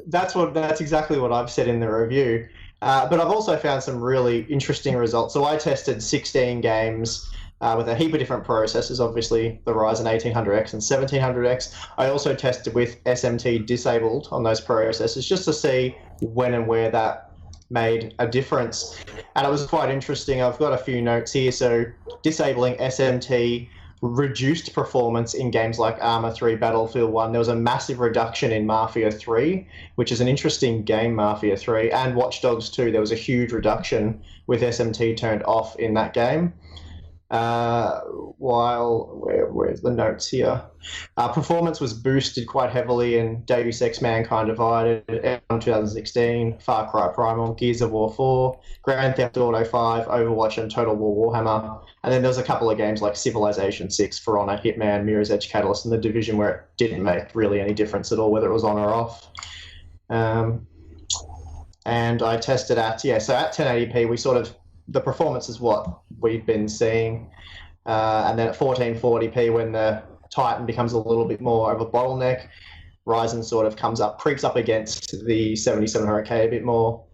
That's exactly what I've said in the review. But I've also found some really interesting results. So I tested 16 games with a heap of different processors, obviously the Ryzen 1800X and 1700X. I also tested with SMT disabled on those processors just to see when and where that made a difference. And it was quite interesting. I've got a few notes here. So disabling SMT reduced performance in games like Arma 3, Battlefield 1. There was a massive reduction in Mafia 3, which is an interesting game, Mafia 3, and Watch Dogs 2. There was a huge reduction with SMT turned off in that game. Where's the notes here? Performance was boosted quite heavily in Deus Ex Mankind Divided, F1 2016, Far Cry Primal, Gears of War 4, Grand Theft Auto 5, Overwatch, and Total War Warhammer. And then there's a couple of games like Civilization 6, For Honor, Hitman, Mirror's Edge Catalyst, and The Division, where it didn't make really any difference at all whether it was on or off. And I tested so at 1080p, the performance is what we've been seeing. And then at 1440p, when the Titan becomes a little bit more of a bottleneck, Ryzen sort of creeps up against the 7700K a bit more.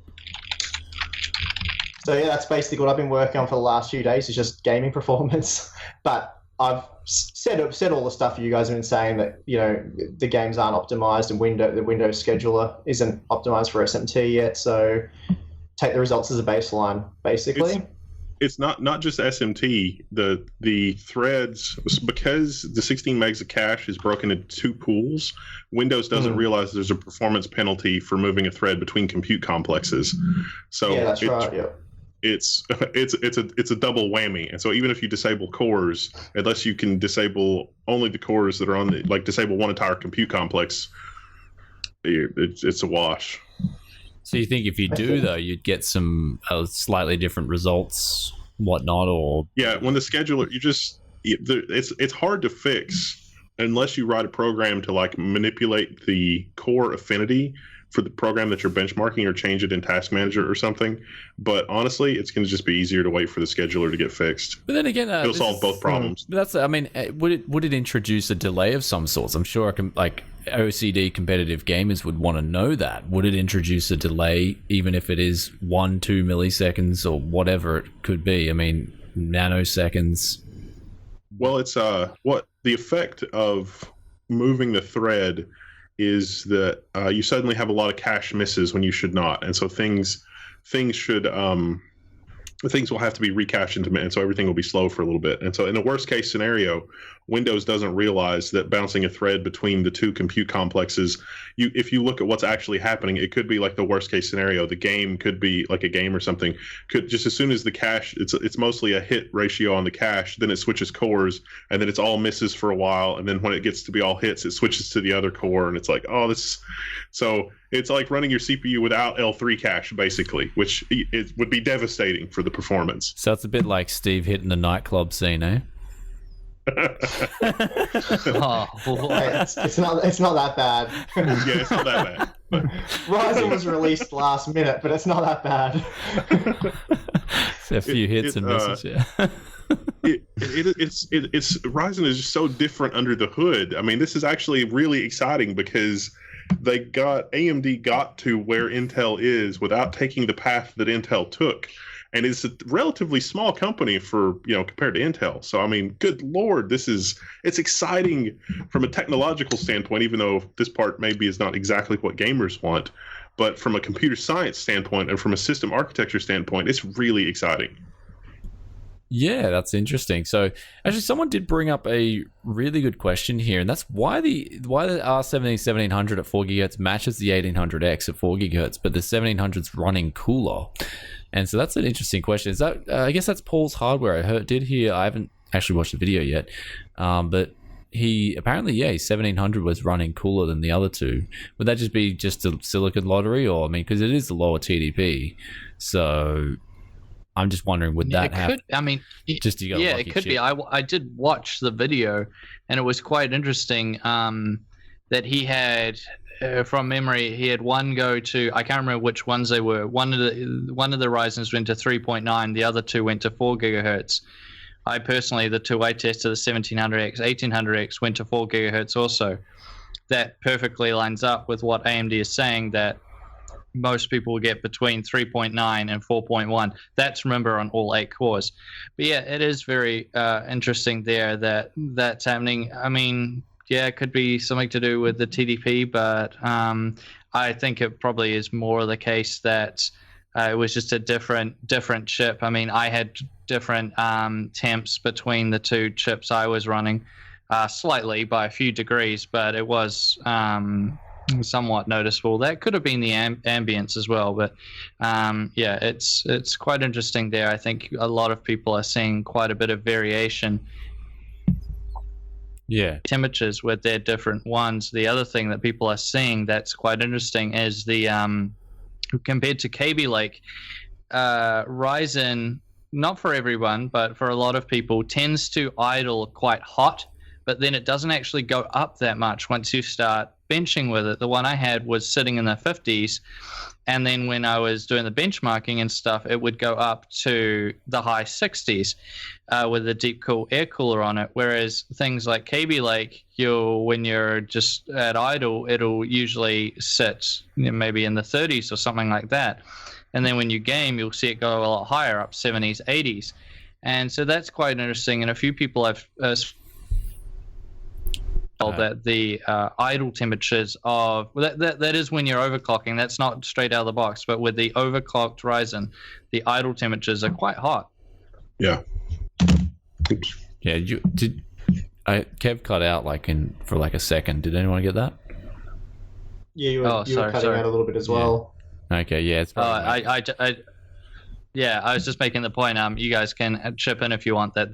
So yeah, that's basically what I've been working on for the last few days, is just gaming performance. But I've said all the stuff you guys have been saying, that the games aren't optimized and the Windows scheduler isn't optimized for SMT yet. So take the results as a baseline, basically. It's not just SMT. The threads, because the 16 megs of cache is broken into two pools, Windows doesn't realize there's a performance penalty for moving a thread between compute complexes. So yeah, that's right. Yeah. It's a double whammy. And so even if you disable cores, unless you can disable only the cores that are on disable one entire compute complex, it's a wash. So you think if you do, though, you'd get some slightly different results, whatnot, or... Yeah, when the scheduler, it's hard to fix unless you write a program to manipulate the core affinity for the program that you're benchmarking, or change it in Task Manager or something. But honestly, it's going to just be easier to wait for the scheduler to get fixed. But then again, it'll solve both problems. That's, I mean, would it introduce a delay of some sorts? I'm sure like OCD competitive gamers would want to know that. Would it introduce a delay, even if it is 1-2 milliseconds or whatever it could be? I mean, nanoseconds. Well, it's what the effect of moving the thread is that you suddenly have a lot of cache misses when you should not, and so things will have to be recached into, and so everything will be slow for a little bit. And so in a worst case scenario, Windows doesn't realize that bouncing a thread between the two compute complexes, if you look at what's actually happening, it could be like the worst case scenario. The game could be like a game or something, could just, as soon as the cache, it's mostly a hit ratio on the cache, then it switches cores, and then it's all misses for a while, and then when it gets to be all hits, it switches to the other core, and it's like, oh, this. So it's like running your CPU without L3 cache, basically, which it would be devastating for the performance. So it's a bit like Steve hitting the nightclub scene, eh? Oh, it's not that bad. Yeah, it's not that bad. Ryzen was released last minute, but it's not that bad. It's a few hits and misses, yeah. It's Ryzen is just so different under the hood. I mean, this is actually really exciting because AMD got to where Intel is without taking the path that Intel took. And it's a relatively small company for, compared to Intel. So, I mean, good Lord, it's exciting from a technological standpoint, even though this part maybe is not exactly what gamers want. But from a computer science standpoint and from a system architecture standpoint, it's really exciting. Yeah, that's interesting. So, actually, someone did bring up a really good question here, and that's why the R7 1700 at 4 GHz matches the 1800X at 4 GHz, but the 1700's running cooler. And so that's an interesting question. Is that I guess that's Paul's hardware. I did hear. I haven't actually watched the video yet, but he apparently, his 1700 was running cooler than the other two. Would that just be just a silicon lottery, or I mean, because it is the lower TDP, so I'm just wondering, would that happen? I mean, just you got yeah, it could be. I did watch the video, and it was quite interesting that he had. From memory, he had one go to, I can't remember which ones they were. One of the Ryzens went to 3.9, the other two went to 4 gigahertz. I personally, the two I tested, the 1700X, 1800X, went to 4 gigahertz also. That perfectly lines up with what AMD is saying, that most people will get between 3.9 and 4.1. That's, remember, on all 8 cores. But yeah, it is very interesting there that that's happening. I mean, yeah, it could be something to do with the TDP, but I think it probably is more the case that it was just a different chip. I mean, I had different temps between the two chips I was running, slightly by a few degrees, but it was somewhat noticeable. That could have been the ambience as well, but yeah, it's quite interesting there. I think a lot of people are seeing quite a bit of variation. Yeah, temperatures with their different ones. The other thing that people are seeing that's quite interesting is the compared to Kaby Lake, Ryzen, not for everyone, but for a lot of people, tends to idle quite hot, but then it doesn't actually go up that much once you start benching with it. The one I had was sitting in the 50s, and then when I was doing the benchmarking and stuff, it would go up to the high 60s with a deep cool air cooler on it. Whereas things like Kaby Lake, when you're just at idle, it'll usually sit maybe in the 30s or something like that. And then when you game, you'll see it go a lot higher, up 70s, 80s. And so that's quite interesting. And a few people have that the idle temperatures of that is when you're overclocking. That's not straight out of the box, but with the overclocked Ryzen, the idle temperatures are quite hot. Yeah. Oops. Yeah. Kev cut out for a second. Did anyone get that? Yeah, you were cutting out a little bit as well. Okay. Yeah. It's yeah, I was just making the point. You guys can chip in if you want that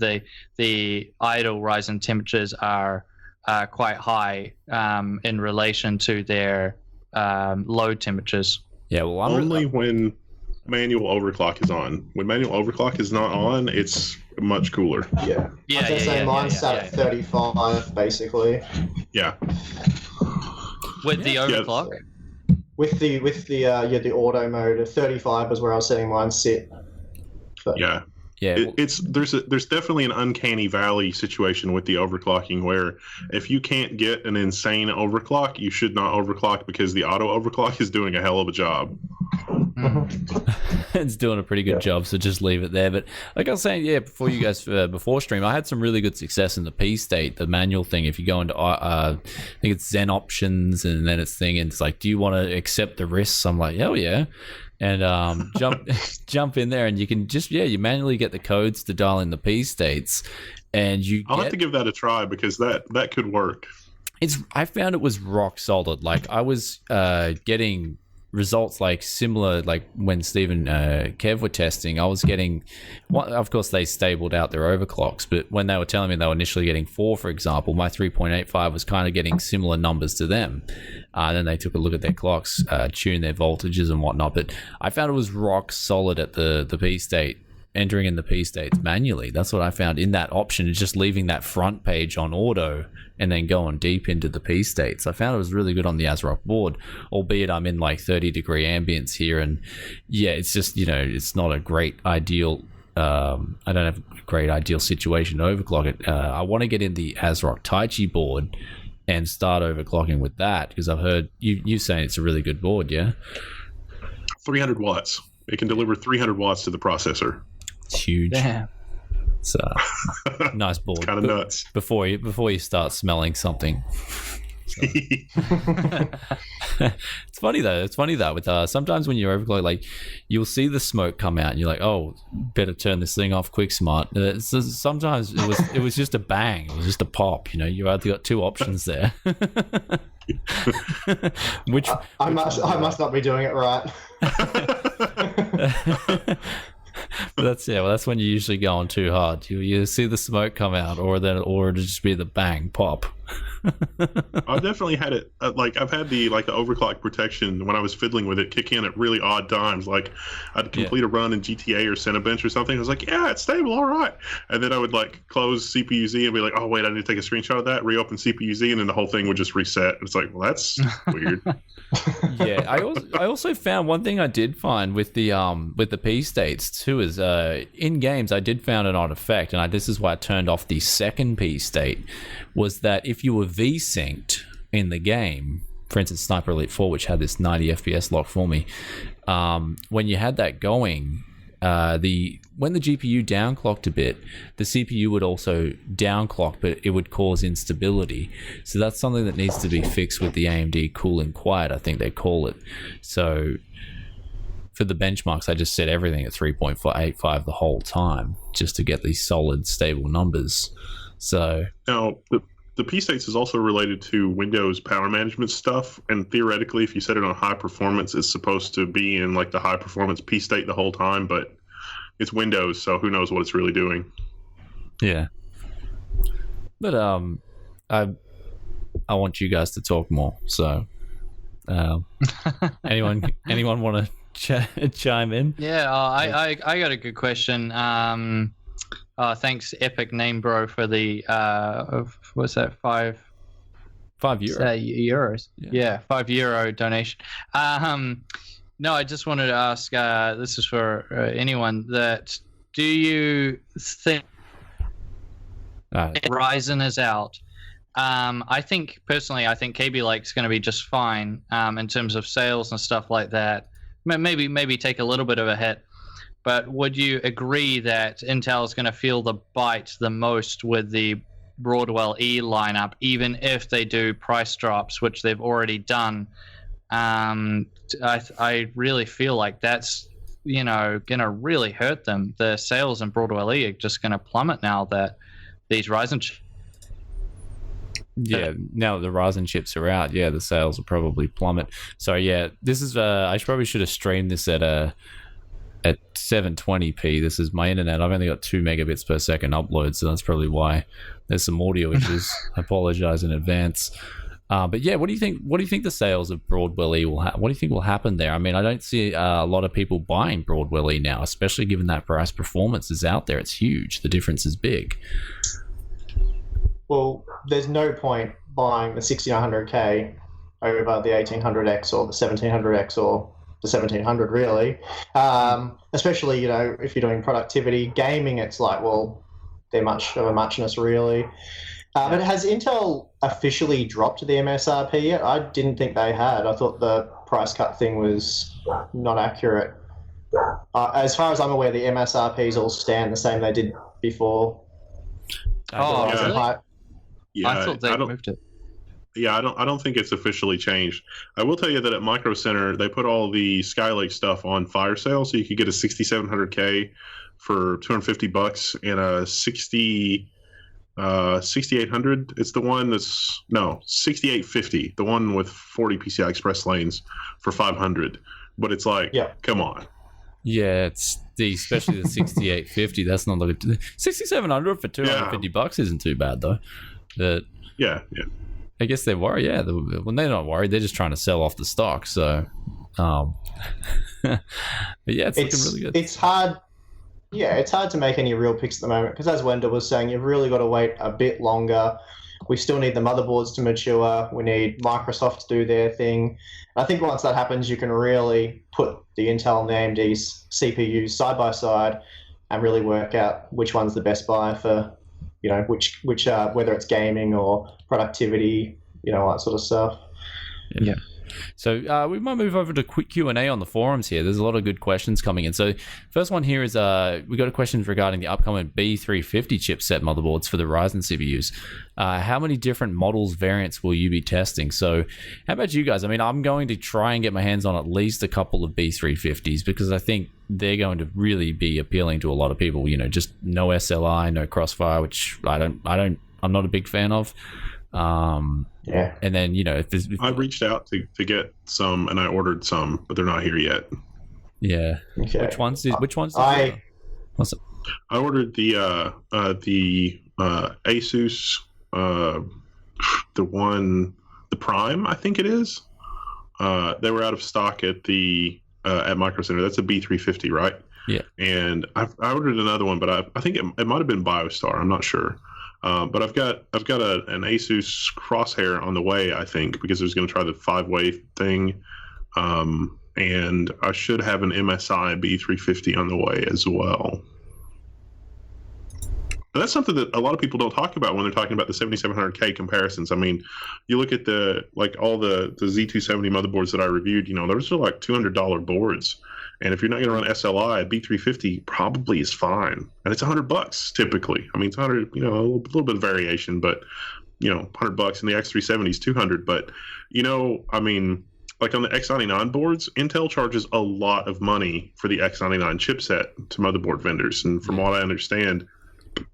the idle Ryzen temperatures are quite high in relation to their load temperatures. Yeah, well, only when manual overclock is on. When manual overclock is not on, it's much cooler. Yeah. I was say mine's sat at 35, basically. Yeah. With the overclock? with the auto mode, 35 was where I was setting mine sit. But, Yeah. Yeah, There's definitely an uncanny valley situation with the overclocking where if you can't get an insane overclock, you should not overclock because the auto overclock is doing a hell of a job. it's doing a pretty good job, so just leave it there. But like I was saying, before you guys before stream, I had some really good success in the P state, the manual thing. If you go into I think it's Zen options, and then it's thing, and it's like, do you want to accept the risks? I'm like, hell yeah. And jump in there, and you can just you manually get the codes to dial in the P states, and I'll have to give that a try because that could work. I found it was rock solid. Like I was getting results like similar, like when Steve and Kev were testing, I was getting, of course they stabled out their overclocks, but when they were telling me they were initially getting 4, for example, my 3.85 was kind of getting similar numbers to them. Then they took a look at their clocks, tuned their voltages and whatnot, but I found it was rock solid at the P state, entering in the P states manually. That's what I found in that option, is just leaving that front page on auto and then going deep into the P states. I found it was really good on the ASRock board, albeit I'm in like 30-degree ambience here, and it's just, it's not a great ideal I don't have a great ideal situation to overclock it. I want to get in the ASRock Taichi board and start overclocking with that, because I've heard you saying it's a really good board. 300 watts. It can deliver 300 watts to the processor. It's huge. Damn. It's nice board. Kind of nuts. Before you start smelling something. It's funny though. It's funny that with sometimes when you're overclock, like you'll see the smoke come out, and you're like, "Oh, better turn this thing off quick, smart." Sometimes it was just a bang. It was just a pop. You either got two options there. Which I must not be doing it right. But that's when you usually go on too hard. You see the smoke come out, or it'll just be the bang pop. I've definitely had it. I've had the overclock protection when I was fiddling with it kick in at really odd times. Like I'd complete a run in GTA or Cinebench or something. I was like, yeah, it's stable, all right. And then I would close CPU-Z and be like, oh wait, I need to take a screenshot of that. Reopen CPU-Z, and then the whole thing would just reset. It's like, well, that's weird. I also found one thing I did find with the P states too is in games I did found an odd effect, and this is why I turned off the second P state, was that if you were V-synced in the game, for instance Sniper Elite 4, which had this 90 FPS lock for me, when you had that going, when the GPU downclocked a bit, the CPU would also downclock, but it would cause instability. So that's something that needs to be fixed with the AMD Cool and Quiet, I think they call it. So for the benchmarks, I just set everything at 3.85 the whole time, just to get these solid, stable numbers. So now the P states is also related to Windows power management stuff, and theoretically, if you set it on high performance, it's supposed to be in the high performance P state the whole time, but it's Windows, so who knows what it's really doing. Yeah. But I want you guys to talk more. So anyone want to chime in? Yeah, I got a good question. Thanks, Epic Name Bro, for the what's that, €5? Euros. Yeah, €5 donation. No, I just wanted to ask. This is for anyone. That do you think Ryzen is out? I think personally, Kaby Lake's going to be just fine in terms of sales and stuff like that. Maybe take a little bit of a hit. But would you agree that Intel is going to feel the bite the most with the Broadwell-E lineup, even if they do price drops, which they've already done? I really feel like that's going to really hurt them. The sales in Broadwell-E are just going to plummet now that these Ryzen now that the Ryzen chips are out, the sales will probably plummet. So this is I probably should have streamed this at 720p. This is my internet. I've only got 2 megabits per second upload, so that's probably why there's some audio issues. I apologize in advance. But what do you think? What do you think the sales of Broadwell-E will? What do you think will happen there? I mean, I don't see a lot of people buying Broadwell-E now, especially given that price performance is out there. It's huge. The difference is big. Well, there's no point buying the 6900K over the 1800X or the 1700X or the 1700 really. Especially, you know, if you're doing productivity. Gaming, it's like, well, they're much of a muchness really. But has Intel officially dropped the MSRP yet? I didn't think they had. I thought the price cut thing was not accurate. As far as I'm aware, the MSRPs all stand the same they did before. Oh, Yeah. really? Yeah, I thought they moved it. Yeah, I don't think it's officially changed. I will tell you that at Micro Center, they put all the Skylake stuff on fire sale, so you could get a 6700K for $250 and a 6800. It's the one that's 6850, the one with 40 PCI Express lanes for 500. But it's like, come on. Yeah, it's especially the 6850. That's not looking 6700 for $250 isn't too bad though. But yeah. I guess they're worried. Yeah, when they're not worried, they're just trying to sell off the stock. So, but yeah, it's looking really good. It's hard. Yeah, it's hard to make any real picks at the moment because, as Wendell was saying, you've really got to wait a bit longer. We still need the motherboards to mature. We need Microsoft to do their thing. I think once that happens, you can really put the Intel and the AMD's CPUs side by side and really work out which one's the best buy for, you know, which whether it's gaming or productivity, you know, that sort of stuff. Yeah. So we might move over to quick Q&A on the forums here. There's a lot of good questions coming in. So first one here is we got a question regarding the upcoming B350 chipset motherboards for the Ryzen CPUs. How many different models variants will you be testing? So how about you guys? I mean, I'm going to try and get my hands on at least a couple of B350s because I think they're going to really be appealing to a lot of people. You know, just no SLI, no Crossfire, which I'm not a big fan of. Yeah. And then, you know, if I reached out to get some and I ordered some, but they're not here yet. Yeah. Okay. Which ones? What's it? I ordered the Asus, the Prime, I think it is. They were out of stock at Micro Center. That's a B350, right? Yeah. And I ordered another one, but I think it might have been BioStar. I'm not sure. But I've got an Asus Crosshair on the way, I think, because I was going to try the 5-way thing, and I should have an MSI B350 on the way as well. But that's something that a lot of people don't talk about when they're talking about the 7700K comparisons. I mean, you look at all the Z270 motherboards that I reviewed. You know, those are like $200 boards. And if you're not going to run SLI, a B350 probably is fine. And it's $100 typically. I mean, it's 100, you know, a little bit of variation, but, you know, $100 and the X370 is 200. But, you know, I mean, like on the X99 boards, Intel charges a lot of money for the X99 chipset to motherboard vendors. And from what I understand,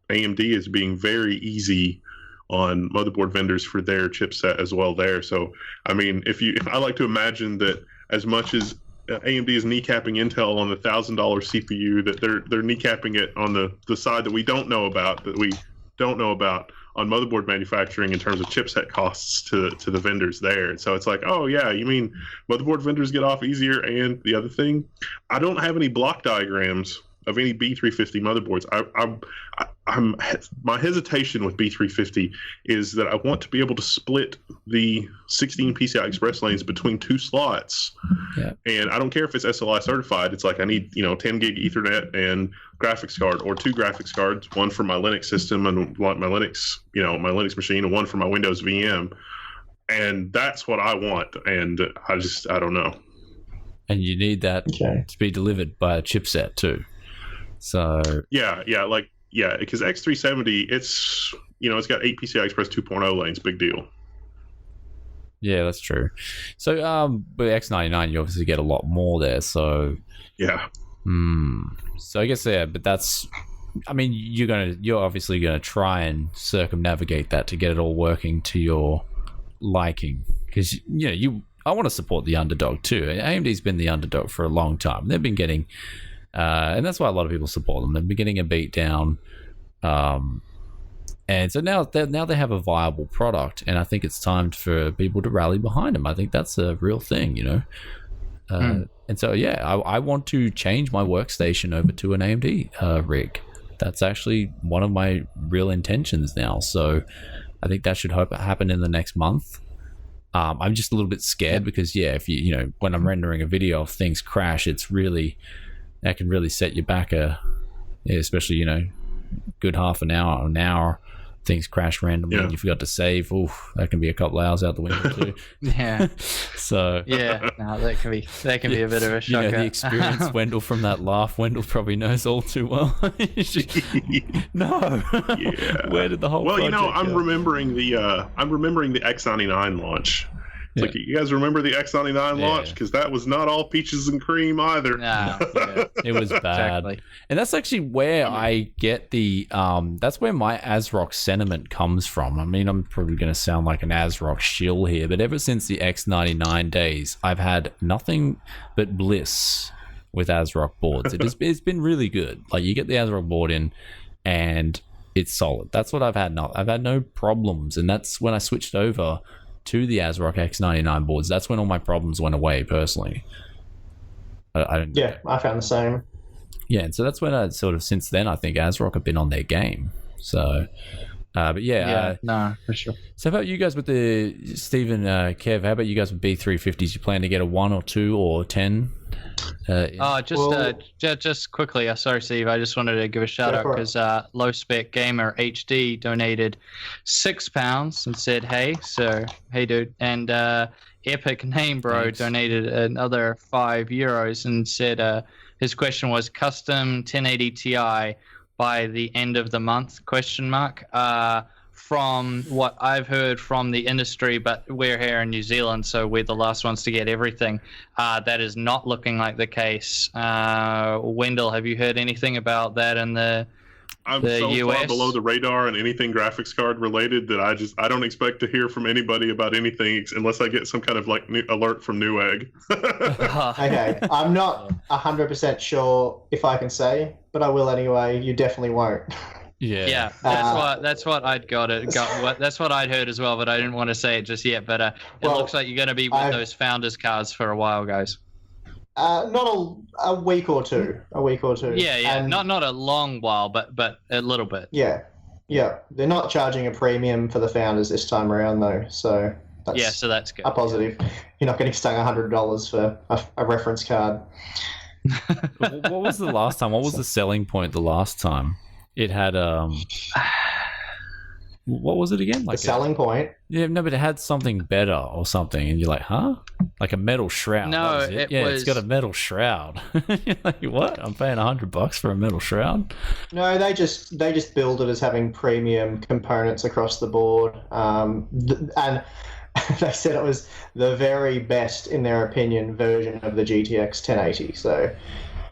AMD is being very easy on motherboard vendors for their chipset as well there. So, I mean, I like to imagine that as much as AMD is kneecapping Intel on the $1,000 CPU, that they're kneecapping it on the side that we don't know about on motherboard manufacturing in terms of chipset costs to the vendors there. So it's like, oh yeah, you mean motherboard vendors get off easier? And the other thing, I don't have any block diagrams of any B350 motherboards. My hesitation with B350 is that I want to be able to split the 16 PCI Express lanes between two slots. Yeah. And I don't care if it's SLI certified. It's like I need, 10 gig Ethernet and graphics card, or two graphics cards, one for my Linux system and my Linux, my Linux machine, and one for my Windows VM. And that's what I want. And I don't know. And you need that to be delivered by a chipset too. So because X370, it's got 8 PCI Express 2.0 lanes, big deal. Yeah, that's true. So with X99, you obviously get a lot more there. So yeah. So I guess but that's. I mean, you're obviously gonna try and circumnavigate that to get it all working to your liking, because I want to support the underdog too. AMD's been the underdog for a long time. They've been getting. And that's why a lot of people support them. They've been getting a beat down, and so now they have a viable product, and I think it's time for people to rally behind them. I think that's a real thing, And so I want to change my workstation over to an AMD rig. That's actually one of my real intentions now. So I think that should happen in the next month. I'm just a little bit scared because if you when I'm rendering a video, if things crash, that can really set you back especially good half an hour or an hour. Things crash randomly and you forgot to save. Oof, that can be a couple hours out the window too. So that can be a bit of a shocker. The experience Wendell from that laugh, Wendell probably knows all too well. No. Where did the whole project I'm go? remembering the X99 launch. Like, you guys remember the X99 launch? Because that was not all peaches and cream either. It was bad. Exactly. And that's actually where I get that's where my ASRock sentiment comes from. I mean, I'm probably going to sound like an ASRock shill here, but ever since the X99 days, I've had nothing but bliss with ASRock boards. It's been really good. Like, you get the ASRock board in and it's solid. That's what I've had. I've had no problems. And that's when I switched over to the ASRock X99 boards. That's when all my problems went away, personally. I found the same. Yeah, and so that's when I since then, I think ASRock have been on their game. So, but no, for sure. So how about you guys with the, Stephen, Kev, how about you guys with B350s? You plan to get a 1 or 2 or 10? Just quickly, sorry, Steve, I just wanted to give a shout out because Low Spec Gamer HD donated £6 and said, hey, dude. And Epic Name Bro donated another €5 and said his question was custom 1080 Ti by the end of the month, ? From what I've heard from the industry, but we're here in New Zealand, so we're the last ones to get everything. That is not looking like the case. Wendell, have you heard anything about that in the I'm the so US? far below the radar and anything graphics card related that I don't expect to hear from anybody about anything unless I get some kind of alert from Newegg. Okay, I'm not 100% sure if I can say, but I will anyway. You definitely won't. Yeah, that's what I'd that's what I'd heard as well, but I didn't want to say it just yet. But it looks like you're going to be with those founders cards for a while, guys. Not a week or two. Yeah, and not a long while, but a little bit. Yeah. They're not charging a premium for the founders this time around, though. So so that's good. A positive. You're not getting stung $100 for a reference card. What was the last time? What was the selling point the last time? It had what was it again? Like the selling point? Yeah, no, but it had something better or something, and you're like, huh? Like a metal shroud. No, it's got a metal shroud. You're like, what? I'm paying $100 for a metal shroud? No, they just build it as having premium components across the board, and they said it was the very best, in their opinion, version of the GTX 1080. So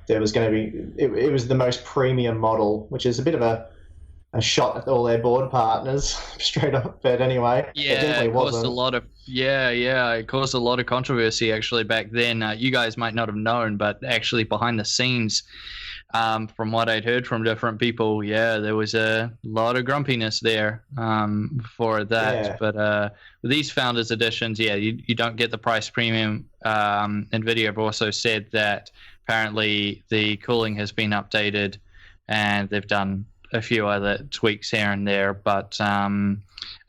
there was going to be, it was the most premium model, which is a bit of a shot at all their board partners, straight up. But anyway, it caused a lot of it caused a lot of controversy actually back then. You guys might not have known, but actually behind the scenes, from what I'd heard from different people, there was a lot of grumpiness there for that. Yeah. But with these founders editions, you don't get the price premium. NVIDIA have also said that apparently the cooling has been updated and they've done a few other tweaks here and there. But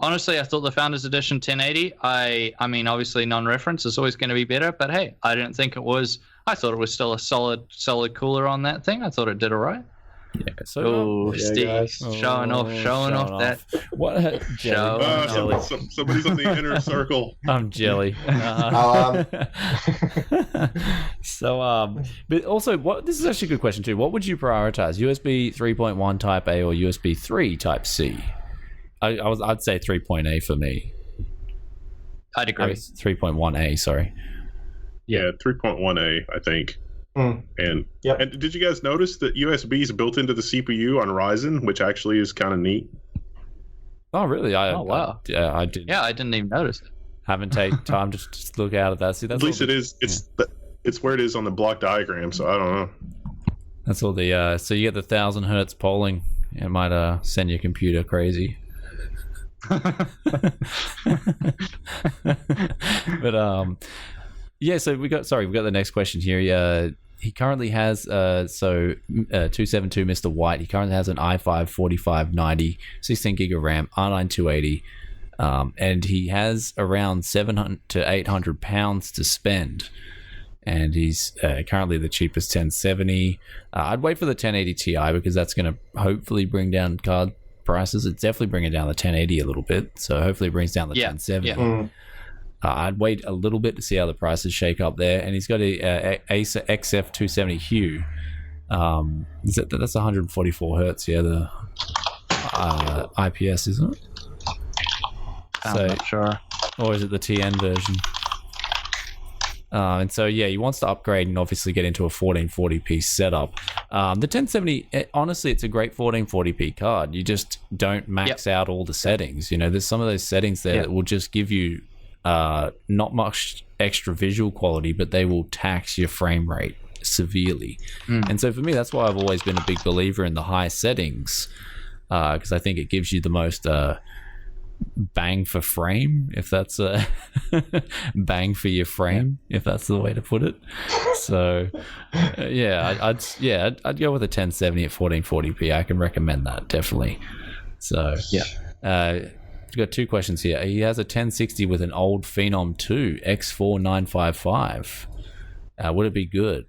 honestly, I thought the Founders Edition 1080, I mean, obviously non-reference is always going to be better, but hey, I didn't think it was. I thought it was still a solid cooler on that thing. I thought it did all right. Yeah. So, Steve, showing off that. What? Somebody's on the inner circle. I'm jelly. So, but also, this is actually a good question too. What would you prioritize? USB 3.1 Type A or USB 3 Type C? I'd say 3.A for me. I'd agree. 3.1A, sorry. Yeah, 3.1A, I think. And did you guys notice that USB is built into the CPU on Ryzen, which actually is kind of neat? Oh, really? Wow. I did. Yeah, I didn't even notice it. Haven't taken time to just look out at that. See, that's at least it is. It's where it is on the block diagram. So I don't know. That's all the. So you get the 1,000 hertz polling. It might send your computer crazy. But so we got the next question here. He currently has 272 Mr. White. He currently has an i5 4590, 16 gig of RAM, R9 280. and he has around 700 to 800 pounds to spend. And he's currently the cheapest 1070. I'd wait for the 1080 Ti because that's going to hopefully bring down card prices. It's definitely bringing down the 1080 a little bit. So hopefully it brings down the 1070. Yeah. I'd wait a little bit to see how the prices shake up there. And he's got a Acer XF270 Hue. That's 144 hertz. Yeah, the IPS, isn't it? I'm not sure. Or is it the TN version? And so, yeah, he wants to upgrade and obviously get into a 1440p setup. The 1070, honestly, it's a great 1440p card. You just don't max out all the settings. You know, there's some of those settings there that will just give you not much extra visual quality, but they will tax your frame rate severely. And so for me, that's why I've always been a big believer in the high settings, because I think it gives you the most bang for frame, if that's a bang for your frame, if that's the way to put it. So I'd go with a 1070 at 1440p. I can recommend that, definitely. So we've got two questions here. He has a 1060 with an old Phenom 2 X4 955. Would it be good?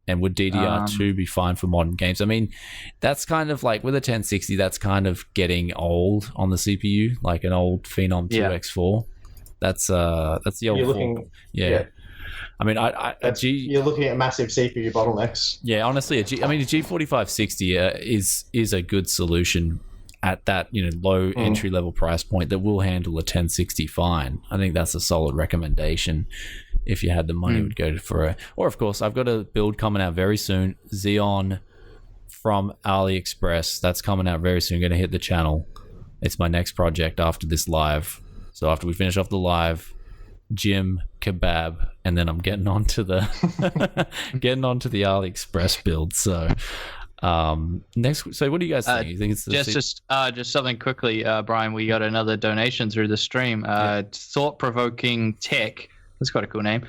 And would DDR2 be fine for modern games? I mean, that's kind of like with a 1060, that's kind of getting old on the CPU, like an old Phenom 2 X4. That's the old. I mean, you're looking at massive CPU bottlenecks. Yeah, honestly, a G4560 is a good solution at that low entry level price point that will handle a 1060 fine. I think that's a solid recommendation. If you had the money, would go for or of course, I've got a build coming out very soon. Xeon from AliExpress. That's coming out very soon. Going to hit the channel. It's my next project after this live. So after we finish off the live, gym, kebab, and then I'm getting onto the AliExpress build. So next. So what do you guys think? You think it's just something quickly, Brian? We got another donation through the stream. Thought-provoking Tech. That's quite a cool name.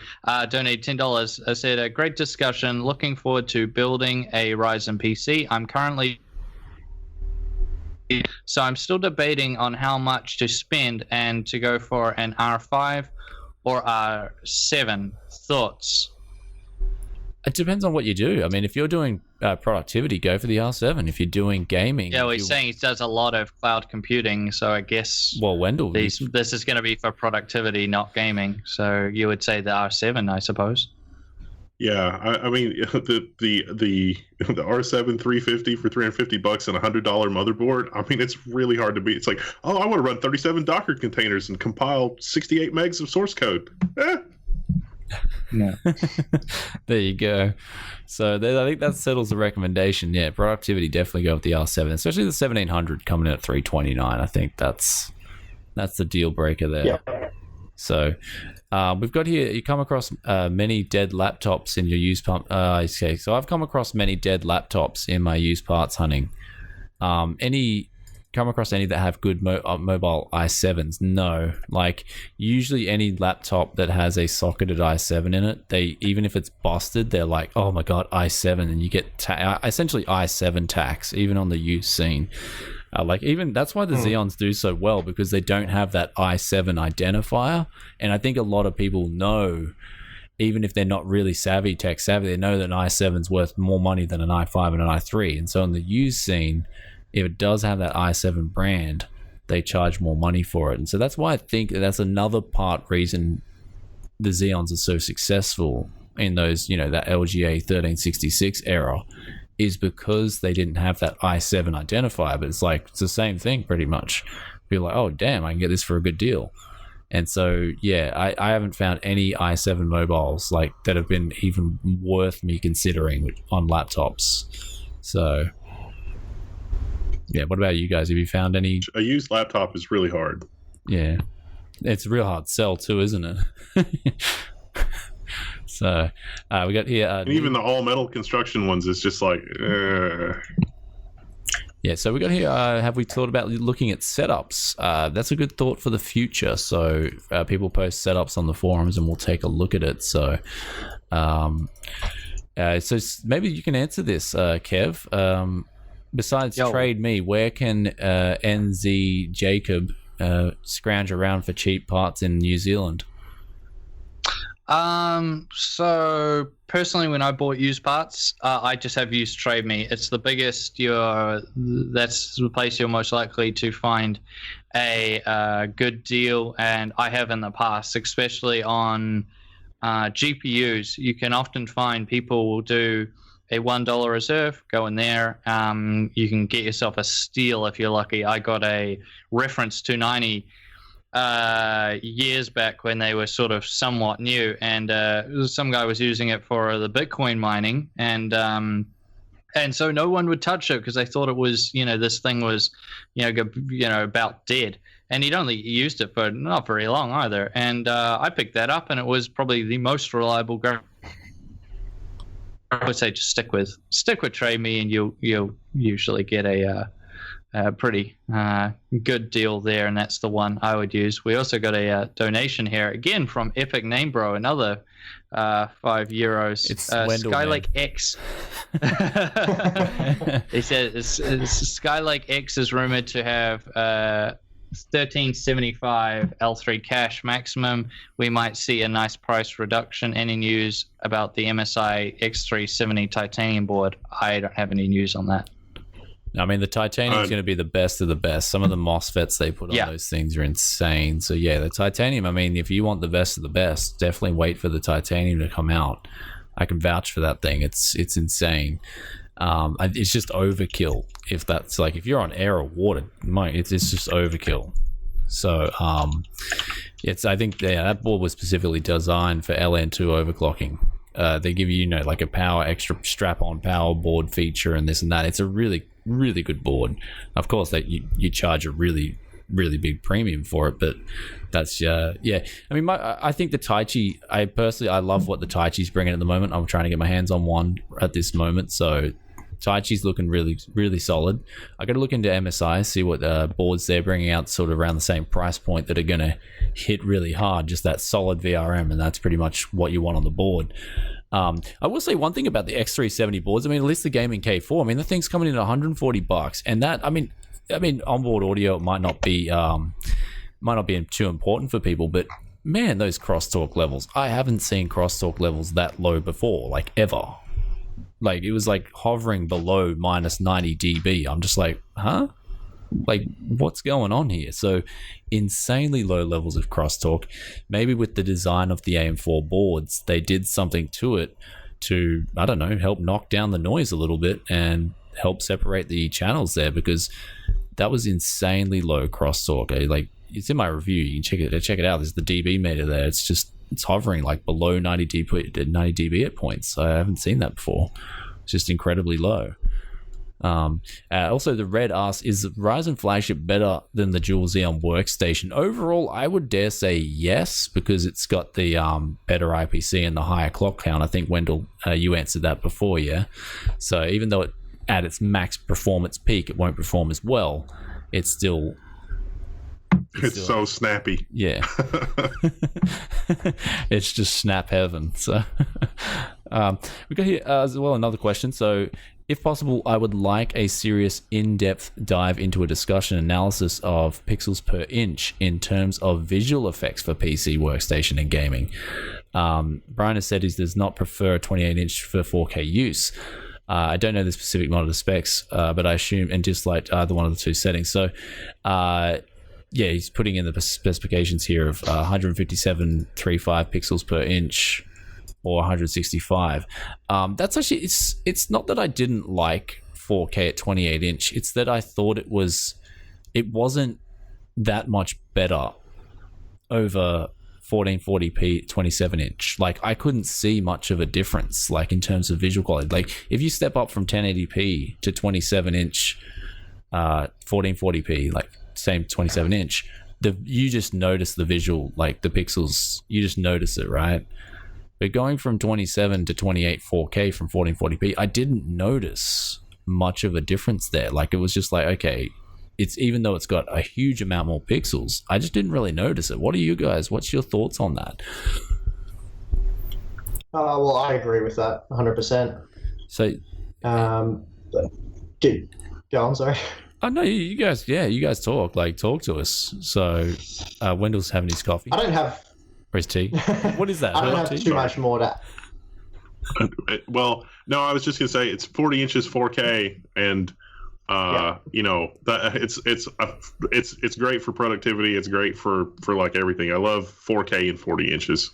Donate $10. I said, a great discussion. Looking forward to building a Ryzen PC. So I'm still debating on how much to spend and to go for an R5 or R7. Thoughts? It depends on what you do. I mean, if you're doing productivity, go for the R7. If you're doing gaming... Yeah, well, he's saying he does a lot of cloud computing, so I guess... Well, Wendell... This is going to be for productivity, not gaming. So you would say the R7, I suppose. Yeah, I mean, the R7 350 for $350 and $100 motherboard, I mean, it's really hard to beat. It's like, oh, I want to run 37 Docker containers and compile 68 megs of source code. No. There you go. So I think that settles the recommendation. Yeah, productivity, definitely go with the R7, especially the 1700 coming in at $329. I think that's the deal breaker there. Yeah. So we've got here, you come across many dead laptops in your used pump. Okay, so I've come across many dead laptops in my used parts hunting. Come across any that have good mobile i7s? No. Like, usually any laptop that has a socketed i7 in it, even if it's busted, they're like, oh my god, i7, and you get essentially i7 tax even on the used scene. Even that's why the Xeons do so well, because they don't have that i7 identifier. And I think a lot of people know, even if they're not really tech savvy, they know that an i7's worth more money than an i5 and an i3. And so in the used scene, if it does have that i7 brand, they charge more money for it. And so that's why I think that's another reason the Xeons are so successful in those, that LGA 1366 era, is because they didn't have that i7 identifier. But it's the same thing pretty much. Be like, oh damn, I can get this for a good deal. And so I haven't found any i7 mobiles that have been even worth me considering on laptops. So yeah, what about you guys? Have you found any? A used laptop is really hard. Yeah, it's real hard to sell too, isn't it? So we got here. And even the all metal construction ones is just like. Yeah, so we got here. Have we thought about looking at setups? That's a good thought for the future. So people post setups on the forums, and we'll take a look at it. So, so maybe you can answer this, Kev. Besides Trade Me, where can NZ Jacob scrounge around for cheap parts in New Zealand? So personally, when I bought used parts, I just have used Trade Me. It's the biggest. That's the place you're most likely to find a good deal, and I have in the past, especially on GPUs. You can often find people will do a $1 reserve, go in there. You can get yourself a steal if you're lucky. I got a reference 290 years back when they were sort of somewhat new, and some guy was using it for the Bitcoin mining, and so no one would touch it because they thought it was, this thing was, about dead, and he'd only used it for not very long either, and I picked that up, and it was probably the most reliable I would say just stick with Trade Me, and you'll usually get a pretty good deal there, and that's the one I would use. We also got a donation here again from Epic Name Bro, another €5. It's Wendell, Skylake X. He said Skylake X is rumored to have 1375 L3 cache maximum. We might see a nice price reduction. Any news about the MSI X370 titanium board? I don't have any news on that. I mean, the titanium is going to be the best of the best. Some of the MOSFETs they put on those things are insane. So yeah, the titanium, I mean, if you want the best of the best, definitely wait for the titanium to come out. I can vouch for that thing. It's insane. It's just overkill. If that's like, if you're on air or water, it's just overkill. So I think that board was specifically designed for LN2 overclocking. They give you, like a extra strap-on power board feature and this and that. It's a really, really good board. Of course, that you charge a really, really big premium for it, but that's I mean, I think the Taichi. I love what the Taichi's bringing at the moment. I'm trying to get my hands on one at this moment, so Taichi's looking really, really solid. I got to look into MSI, see what boards they're bringing out, sort of around the same price point that are going to hit really hard. Just that solid VRM, and that's pretty much what you want on the board. I will say one thing about the X370 boards. I mean, at least the Gaming K4. I mean, the thing's coming in at $140, and that, I mean, onboard audio might not be too important for people, but man, those crosstalk levels. I haven't seen crosstalk levels that low before, like ever. Like, it was like hovering below minus 90 dB. I'm just like, huh? Like, what's going on here? So insanely low levels of crosstalk. Maybe with the design of the AM4 boards, they did something to it to, I don't know, help knock down the noise a little bit and help separate the channels there, because that was insanely low crosstalk. Like, it's in my review. You can check it out. There's the dB meter there. It's hovering like below 90 dB at points. I haven't seen that before. It's just incredibly low. Also, the Red asks, is the Ryzen flagship better than the dual Xeon workstation? Overall, I would dare say yes, because it's got the better IPC and the higher clock count. I think, Wendell, you answered that before, yeah? So even though at its max performance peak, it won't perform as well, it's still so snappy. Yeah. It's just snap heaven. So we got here as well another question. So, if possible, I would like a serious in-depth dive into a discussion analysis of pixels per inch in terms of visual effects for PC, workstation, and gaming. Brian has said he does not prefer a 28-inch for 4K use. I don't know the specific monitor specs, but I assume and disliked either one of the two settings. So, he's putting in the specifications here of 157.35 pixels per inch or 165. That's actually, it's not that I didn't like 4K at 28 inch. It's that I thought it wasn't that much better over 1440p 27 inch. Like, I couldn't see much of a difference, like, in terms of visual quality. Like, if you step up from 1080p to 27 inch 1440p, like same 27 inch, you just notice the visual, like the pixels, you just notice it, right? But going from 27 to 28 4K from 1440p, I didn't notice much of a difference there. Like, it was just like, okay, it's, even though it's got a huge amount more pixels, I just didn't really notice it. What are you guys, what's your thoughts on that? Well, I agree with that 100%. So go on, sorry. Oh no, you guys talk to us. So Wendell's having his coffee. I don't have. Or his tea. What is that? I don't have too much more to. Well, no, I was just gonna say it's 40 inches 4K, and you know that it's great for productivity. It's great for like everything. I love 4K and 40 inches.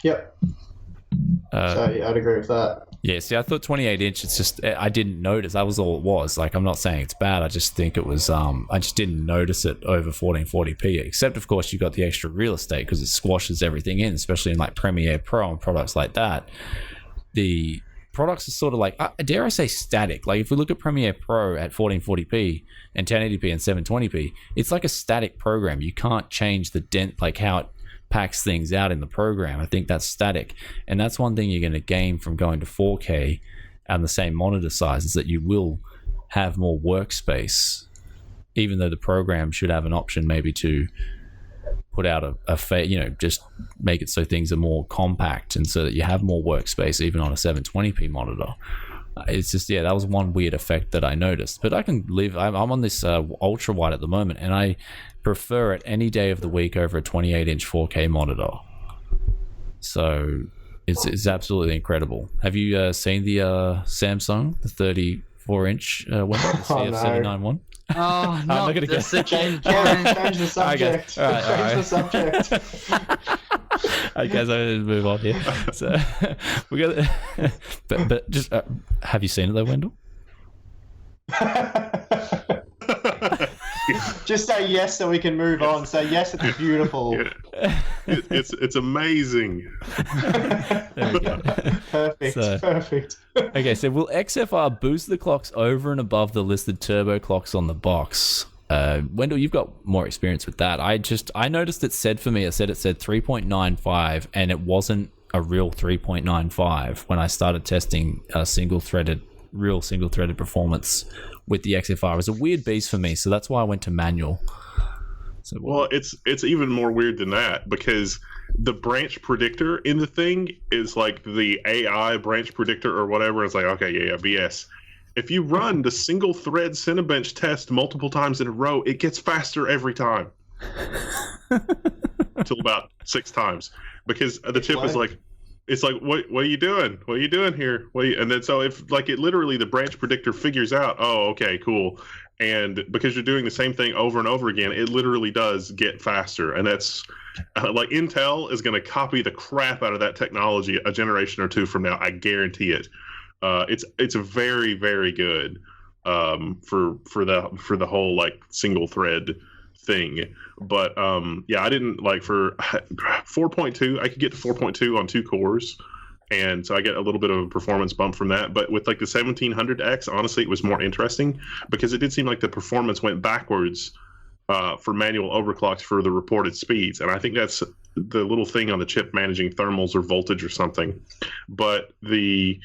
Yep. So I'd agree with that. Yeah, see, I thought 28 inch. It's just I didn't notice. That was all it was. Like, I'm not saying it's bad. I just think it was. I just didn't notice it over 1440p. Except, of course, you got the extra real estate because it squashes everything in, especially in like Premiere Pro and products like that. The products are sort of like, dare I say, static. Like, if we look at Premiere Pro at 1440p and 1080p and 720p, it's like a static program. You can't change the dent, like how it packs things out in the program. I think that's static, and that's one thing you're going to gain from going to 4K and the same monitor size is that you will have more workspace, even though the program should have an option maybe to put out just make it so things are more compact and so that you have more workspace even on a 720p monitor. It's just, that was one weird effect that I noticed, but I can live. I'm on this ultra wide at the moment, and I prefer it any day of the week over a 28 inch 4K monitor. So it's absolutely incredible. Have you seen the Samsung, the 34 inch window, the CF791? Oh, I'm not going to get change the subject. All right. Change the subject. Okay, guys, I'm going to move on here. So we got, but just have you seen it though, Wendell? Just say yes so we can move on. Say yes, it's beautiful. Yeah. It's amazing. There we go. Perfect. Okay, so will XFR boost the clocks over and above the listed turbo clocks on the box? Wendell, you've got more experience with that. I noticed it said 3.95, and it wasn't a real 3.95 when I started testing real single-threaded performance with the XFR. It was a weird beast for me, so that's why I went to manual. So, well, it's even more weird than that, because the branch predictor in the thing is like the AI branch predictor or whatever. It's like, okay, yeah, BS. If you run the single thread Cinebench test multiple times in a row, it gets faster every time. Until about 6 times. Because the chip is like, it's like, what are you doing? What are you doing here? And then so if like it literally, the branch predictor figures out, oh, okay, cool. And because you're doing the same thing over and over again, it literally does get faster. And that's like Intel is going to copy the crap out of that technology a generation or two from now. I guarantee it. It's very, very good for the whole like single thread thing. But I didn't like for 4.2. I could get to 4.2 on 2 cores, and so I get a little bit of a performance bump from that. But with like the 1700X, honestly, it was more interesting because it did seem like the performance went backwards for manual overclocks for the reported speeds, and I think that's the little thing on the chip managing thermals or voltage or something. But the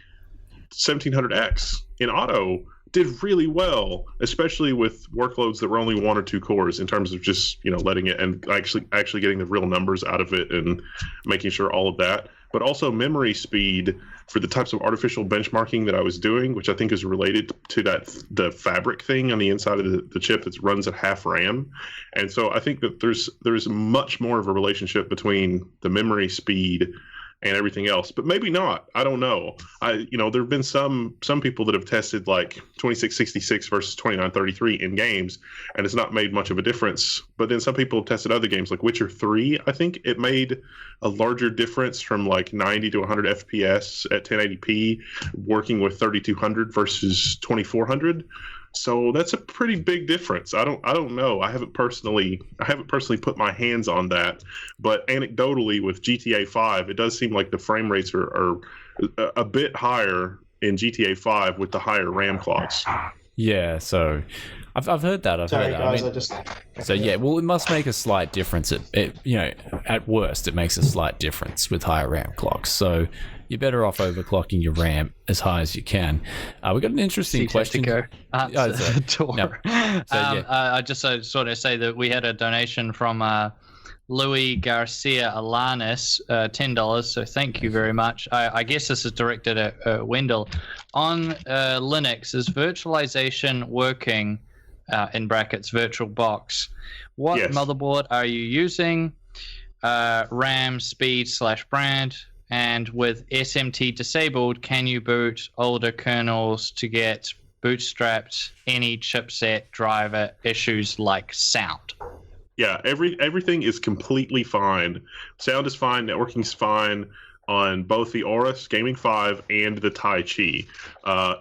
1700X in auto did really well, especially with workloads that were only 1 or 2 cores, in terms of just letting it and actually getting the real numbers out of it and making sure all of that. But also memory speed for the types of artificial benchmarking that I was doing, which I think is related to the fabric thing on the inside of the chip that runs at half RAM. And so I think that there's much more of a relationship between the memory speed and everything else, but maybe not. I don't know. There have been some people that have tested like 2666 versus 2933 in games, and it's not made much of a difference. But then some people have tested other games like Witcher 3. I think it made a larger difference from like 90 to 100 FPS at 1080p, working with 3200 versus 2400. So that's a pretty big difference. I don't know. I haven't personally put my hands on that, but anecdotally with GTA 5, it does seem like the frame rates are a bit higher in GTA 5 with the higher RAM clocks. Yeah, so I've heard that. Sorry, guys, well, it must make a slight difference. At worst, it makes a slight difference with higher RAM clocks. So you're better off overclocking your RAM as high as you can. We got an interesting question. I just sort of say that we had a donation from Louis Garcia Alanis, $10. So thank you very much. I guess this is directed at Wendell. On Linux, is virtualization working in brackets VirtualBox. What Yes. motherboard are you using? RAM, speed / brand, and with SMT disabled, can you boot older kernels to get bootstrapped? Any chipset driver issues like sound? Yeah, everything is completely fine. Sound is fine. Networking is fine on both the Aorus Gaming 5 and the Tai Chi.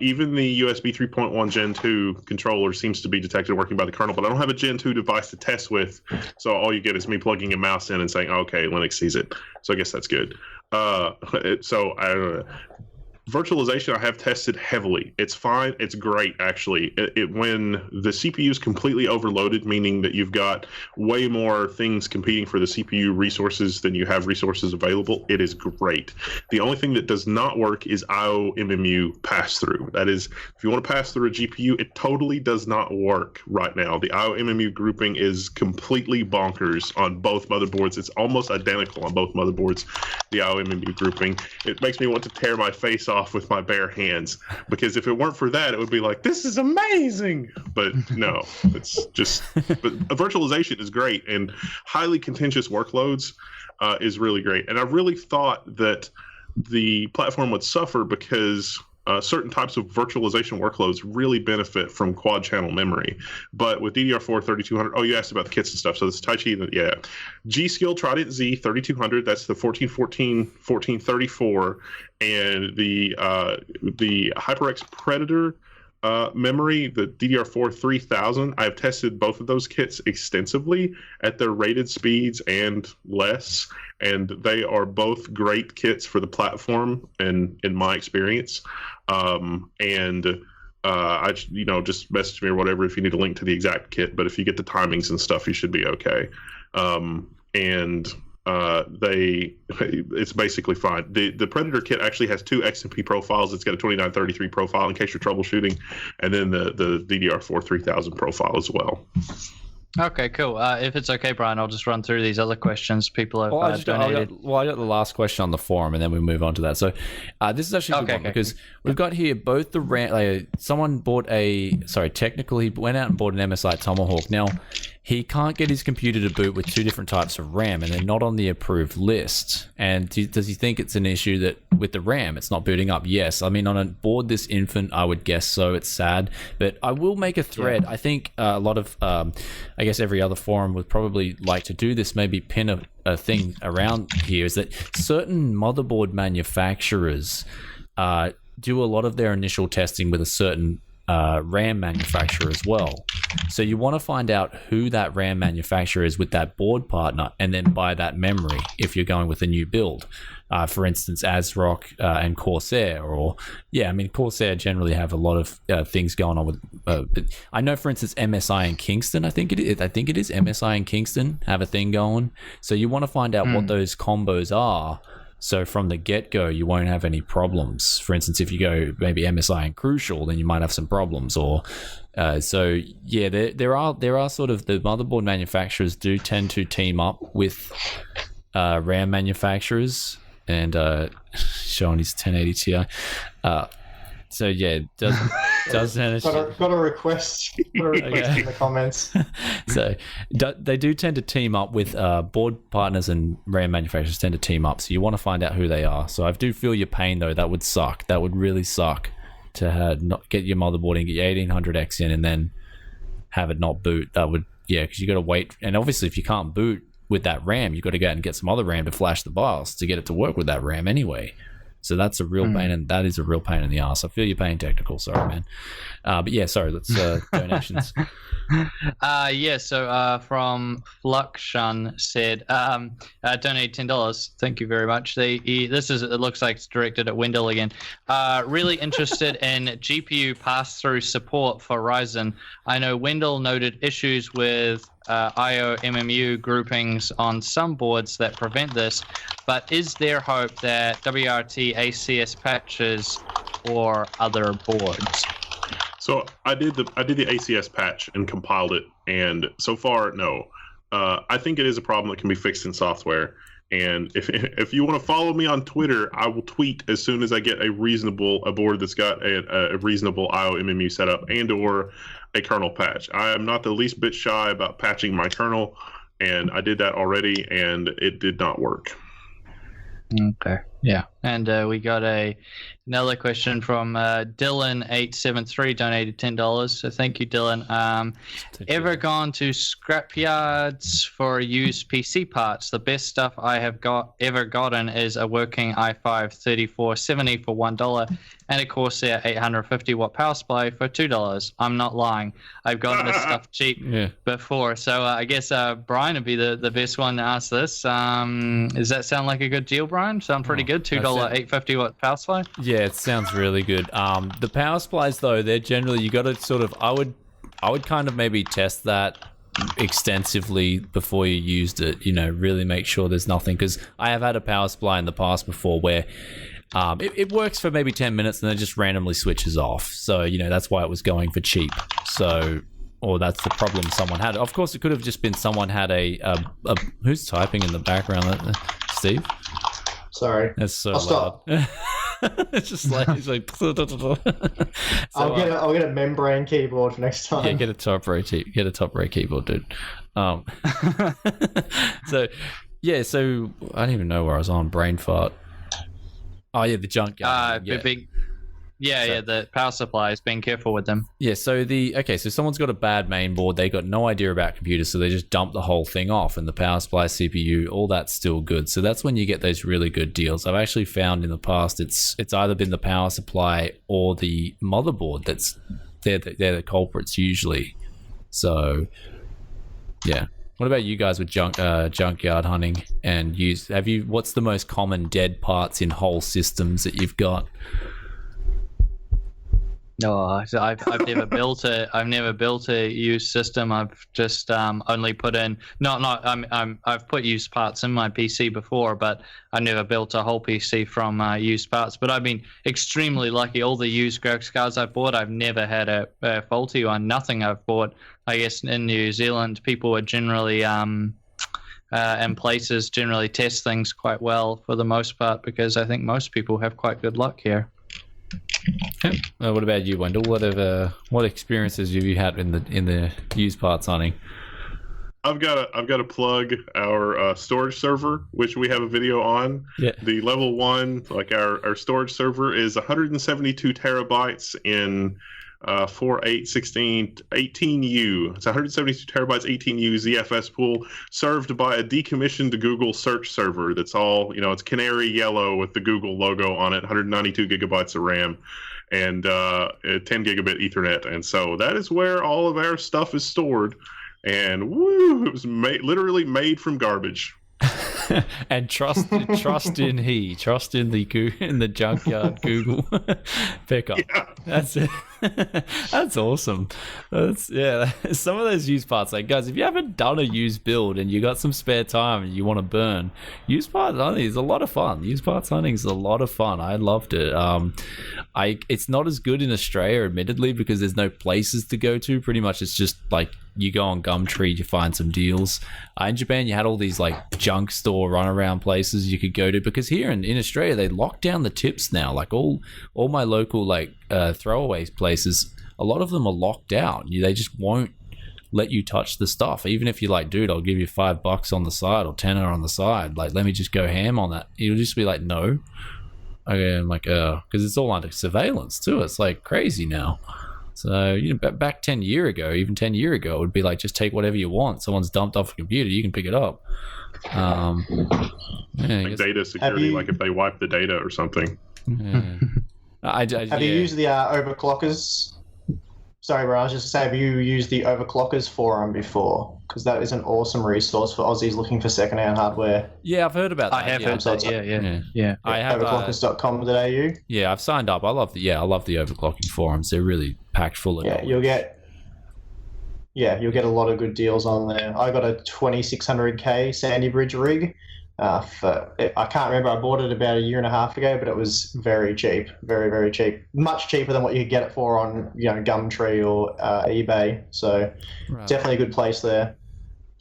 Even the USB 3.1 Gen 2 controller seems to be detected working by the kernel, but I don't have a Gen 2 device to test with, so all you get is me plugging a mouse in and saying, okay, Linux sees it. So I guess that's good. So I don't know. Virtualization I have tested heavily. It's fine. It's great, actually. When the CPU is completely overloaded, meaning that you've got way more things competing for the CPU resources than you have resources available, it is great. The only thing that does not work is IO-MMU pass-through. That is, if you want to pass through a GPU, it totally does not work right now. The IO-MMU grouping is completely bonkers on both motherboards. It's almost identical on both motherboards, the IO-MMU grouping. It makes me want to tear my face off with my bare hands, because if it weren't for that, it would be like, this is amazing. But no, it's just, but virtualization is great, and highly contentious workloads is really great. And I really thought that the platform would suffer because certain types of virtualization workloads really benefit from quad channel memory. But with DDR4 3200, oh, you asked about the kits and stuff. So this Tai Chi, yeah. G-Skill Trident Z 3200, that's the 1414, 1434, and the HyperX Predator memory, the DDR4 3000. I've tested both of those kits extensively at their rated speeds and less, and they are both great kits for the platform, and in my experience. I just message me or whatever if you need a link to the exact kit, but if you get the timings and stuff, you should be okay. It's basically fine. The Predator kit actually has two XMP profiles. It's got a 2933 profile in case you're troubleshooting, and then the DDR4 3000 profile as well. Okay, cool. If it's okay, Brian, I'll just run through these other questions people have donated. I got the last question on the forum, and then we move on to that. So this is actually a good one, because we've got here both the RAM. Someone bought he went out and bought an MSI Tomahawk. Now, he can't get his computer to boot with two different types of RAM, and they're not on the approved list. And does he think it's an issue that with the RAM, it's not booting up? Yes. I mean, on a board this infant, I would guess so. It's sad. But I will make a thread. Yeah. I think a lot of, I guess every other forum would probably like to do this, maybe pin a thing around here, is that certain motherboard manufacturers do a lot of their initial testing with a certain RAM manufacturer as well. So you want to find out who that RAM manufacturer is with that board partner, and then buy that memory if you're going with a new build. For instance, ASRock and Corsair, Corsair generally have a lot of things going on with. I know, for instance, MSI and Kingston. I think it is MSI and Kingston have a thing going. So you want to find out what those combos are. So from the get-go, you won't have any problems. For instance, if you go maybe MSI and Crucial, then you might have some problems. Or there are sort of, the motherboard manufacturers do tend to team up with RAM manufacturers, and showing his 1080 Ti. So yeah, does got a request in the comments. So they do tend to team up with board partners, and RAM manufacturers tend to team up. So you want to find out who they are. So I do feel your pain, though. That would suck. That would really suck to not get your motherboard and get your 1800X in, and then have it not boot. That would, because you got to wait. And obviously, if you can't boot with that RAM, you got to go out and get some other RAM to flash the BIOS to get it to work with that RAM anyway. So that's a real pain, and that is a real pain in the ass. I feel your pain, technical. Sorry, man. But yeah, sorry. Let's donations. So from Fluxshun said, donate $10. Thank you very much. It looks like it's directed at Wendell again. Really interested in GPU pass-through support for Ryzen. I know Wendell noted issues with IO-MMU groupings on some boards that prevent this, but is there hope that WRT ACS patches or other boards? So I did the ACS patch and compiled it, and so far, no. I think it is a problem that can be fixed in software. And if you want to follow me on Twitter, I will tweet as soon as I get a board that's got a reasonable IO-MMU setup, and or a kernel patch. I am not the least bit shy about patching my kernel, and I did that already, and it did not work. Okay. Yeah. And we got another question from Dylan873, donated $10. So thank you, Dylan. Ever gone to scrapyards for used PC parts? The best stuff I have ever gotten is a working i5-3470 for $1 and a Corsair 850-watt power supply for $2. I'm not lying. I've gotten this stuff cheap before. So I guess Brian would be the best one to ask this. Does that sound like a good deal, Brian? Sound pretty good? $2 850-watt power supply? Yeah, it sounds really good. The power supplies, though, they're generally, you got to sort of, I would kind of maybe test that extensively before you used it, really make sure there's nothing, because I have had a power supply in the past before where it works for maybe 10 minutes and then it just randomly switches off. So, that's why it was going for cheap. So, or that's the problem someone had. Of course, it could have just been someone had a who's typing in the background? Steve? Sorry. That's so I'll loud. stop. It's just like he's like. So, I'll get a membrane keyboard for next time. Yeah, get a top rate keyboard, dude. So I don't even know where I was on. Brain fart. Oh yeah, the junkyard. The power supplies. Being careful with them. Yeah, so someone's got a bad main board. They got no idea about computers, so they just dump the whole thing off, and the power supply, CPU, all that's still good. So that's when you get those really good deals. I've actually found in the past it's either been the power supply or the motherboard they're the culprits usually. So yeah. What about you guys with junkyard hunting and what's the most common dead parts in whole systems that you've got? No, so I've never built a used system. I've just only put in I've put used parts in my PC before, but I never built a whole PC from used parts. But I've been extremely lucky. All the used graphics cards I've bought, I've never had a faulty one. Nothing I've bought. I guess in New Zealand, people are generally and places generally test things quite well for the most part, because I think most people have quite good luck here. Okay. What about you, Wendell? What experiences have you had in the used parts hunting? I've got to plug our storage server, which we have a video on. Yeah. The level 1, like our storage server, is 172 terabytes in 4, 8, 16, 18U. It's 172 terabytes, 18U ZFS pool, served by a decommissioned Google search server. That's all, it's canary yellow with the Google logo on it, 192 gigabytes of RAM, and 10 gigabit Ethernet. And so that is where all of our stuff is stored. And woo, it was literally made from garbage. And trust in the junkyard Google pickup. Yeah. That's it. That's awesome. Some of those used parts, like, guys, if you haven't done a used build and you got some spare time and you want to burn, used parts hunting is a lot of fun. Used parts hunting is a lot of fun. I loved it. It's not as good in Australia, admittedly, because there's no places to go to. Pretty much it's just like you go on Gumtree, you find some deals. In Japan, you had all these like junk store runaround places you could go to, because here in Australia, they lock down the tips now. Like all my local throwaway places, a lot of them are locked out. They just won't let you touch the stuff. Even if you're like, dude, I'll give you $5 on the side or $10 on the side. Like, let me just go ham on that. It'll just be like, no. Okay, I'm like, because it's all under surveillance too. It's like crazy now. So, back 10 years ago, it would be like, just take whatever you want. Someone's dumped off a computer, you can pick it up. Data security, like if they wipe the data or something. Yeah. Have you used the overclockers? Sorry, Brian, I was just going to say, have you used the Overclockers forum before? Because that is an awesome resource for Aussies looking for secondhand hardware. Yeah, I've heard about that. I have heard that. Yeah. I have overclockers.com.au. Yeah, I've signed up. I love the overclocking forums. They're really packed full of knowledge. You'll get a lot of good deals on there. I got a 2600K Sandy Bridge rig. I can't remember. I bought it about a year and a half ago, but it was very cheap, very, very cheap. Much cheaper than what you could get it for on Gumtree or eBay. So Definitely a good place there.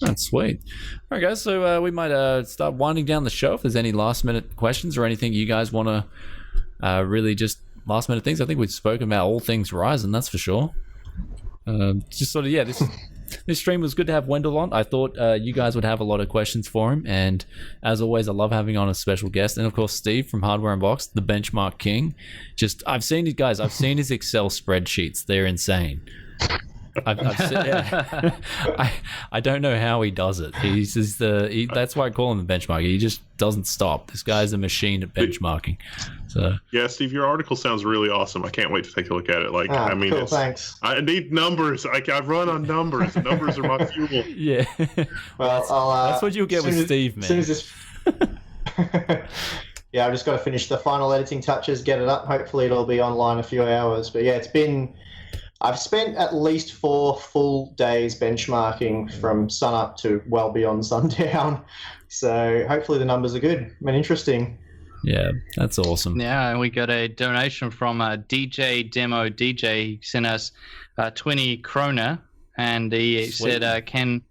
That's sweet. All right, guys. So we might start winding down the show. If there's any last minute questions or anything you guys want to really just last minute things, I think we've spoken about all things Ryzen. That's for sure. just sort of, yeah, this stream was good to have Wendell on. I thought you guys would have a lot of questions for him, and as always, I love having on a special guest, and of course Steve from Hardware Unboxed, the benchmark king. I've seen his Excel spreadsheets. They're insane. I don't know how he does it. That's why I call him the benchmark. He just doesn't stop. This guy's a machine at benchmarking. So yeah, Steve, your article sounds really awesome. I can't wait to take a look at it. Cool, thanks. I need numbers. I run on numbers. Numbers are my fuel. Yeah. Well, that's what you'll get with Steve, man. As soon as this... Yeah, I've just got to finish the final editing touches, get it up. Hopefully it'll be online in a few hours. But yeah, I've spent at least 4 full days benchmarking from sunup to well beyond sundown. So hopefully the numbers are good and interesting. Yeah, that's awesome. Yeah, and we got a donation from DJ Demo DJ. He sent us 20 kroner, and he Sweet. said, can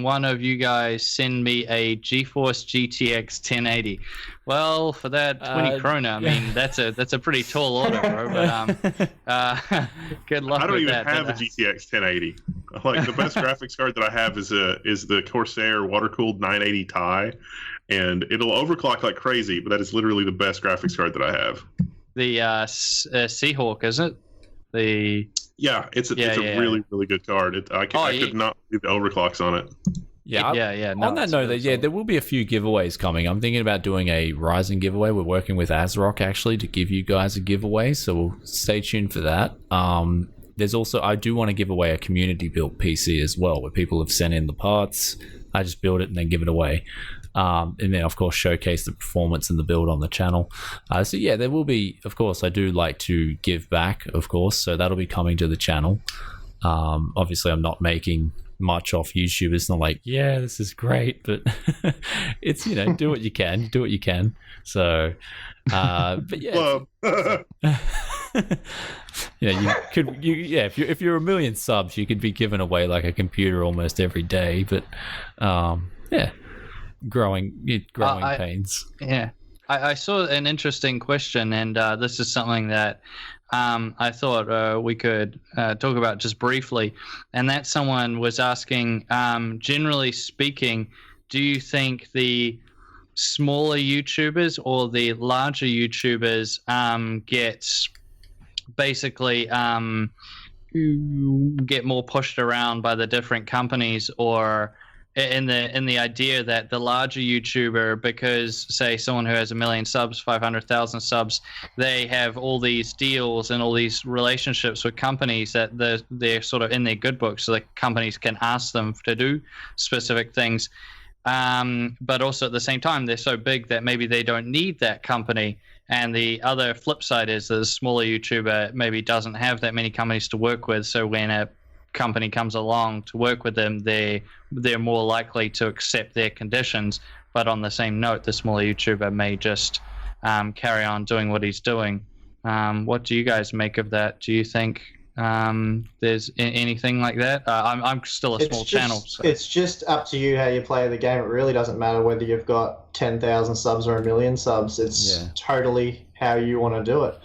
one of you guys send me a GeForce GTX 1080? Well, for that 20 kroner, I mean, that's a pretty tall order, bro. But good luck with that. I don't even have a GTX 1080. Like, the best graphics card that I have is the Corsair water-cooled 980 Ti, and it'll overclock like crazy, but that is literally the best graphics card that I have. The Seahawk, isn't it? Yeah, it's a really, really good card. I could not believe the overclocks on it. Yeah. No, on that note, there will be a few giveaways coming. I'm thinking about doing a Ryzen giveaway. We're working with ASRock actually to give you guys a giveaway, so we'll stay tuned for that. There's also, I do want to give away a community built PC as well, where people have sent in the parts. I just build it and then give it away. And then, of course, showcase the performance and the build on the channel. So yeah, there will be, of course, I do like to give back, of course, so that'll be coming to the channel. Obviously, I'm not making much off YouTube. It's not like, yeah, this is great, but it's, do what you can. So, but yeah. You could, if you're 1 million subs, you could be giving away like a computer almost every day, but growing pains. Yeah, I saw an interesting question, and this is something that I thought we could talk about just briefly, and that someone was asking, generally speaking, do you think the smaller YouTubers or the larger YouTubers get basically get more pushed around by the different companies, or in the idea that the larger YouTuber, because say someone who has 1 million subs, 500,000 subs, they have all these deals and all these relationships with companies that they're sort of in their good books, so the companies can ask them to do specific things. But also at the same time, they're so big that maybe they don't need that company. And the other flip side is the smaller YouTuber maybe doesn't have that many companies to work with. So when a company comes along to work with them, they're more likely to accept their conditions. But on the same note, the smaller YouTuber may just carry on doing what he's doing. What do you guys make of that? Do you think there's anything like that? I'm still a small channel. So. It's just up to you how you play the game. It really doesn't matter whether you've got 10,000 subs or 1 million subs. It's totally how you want to do it.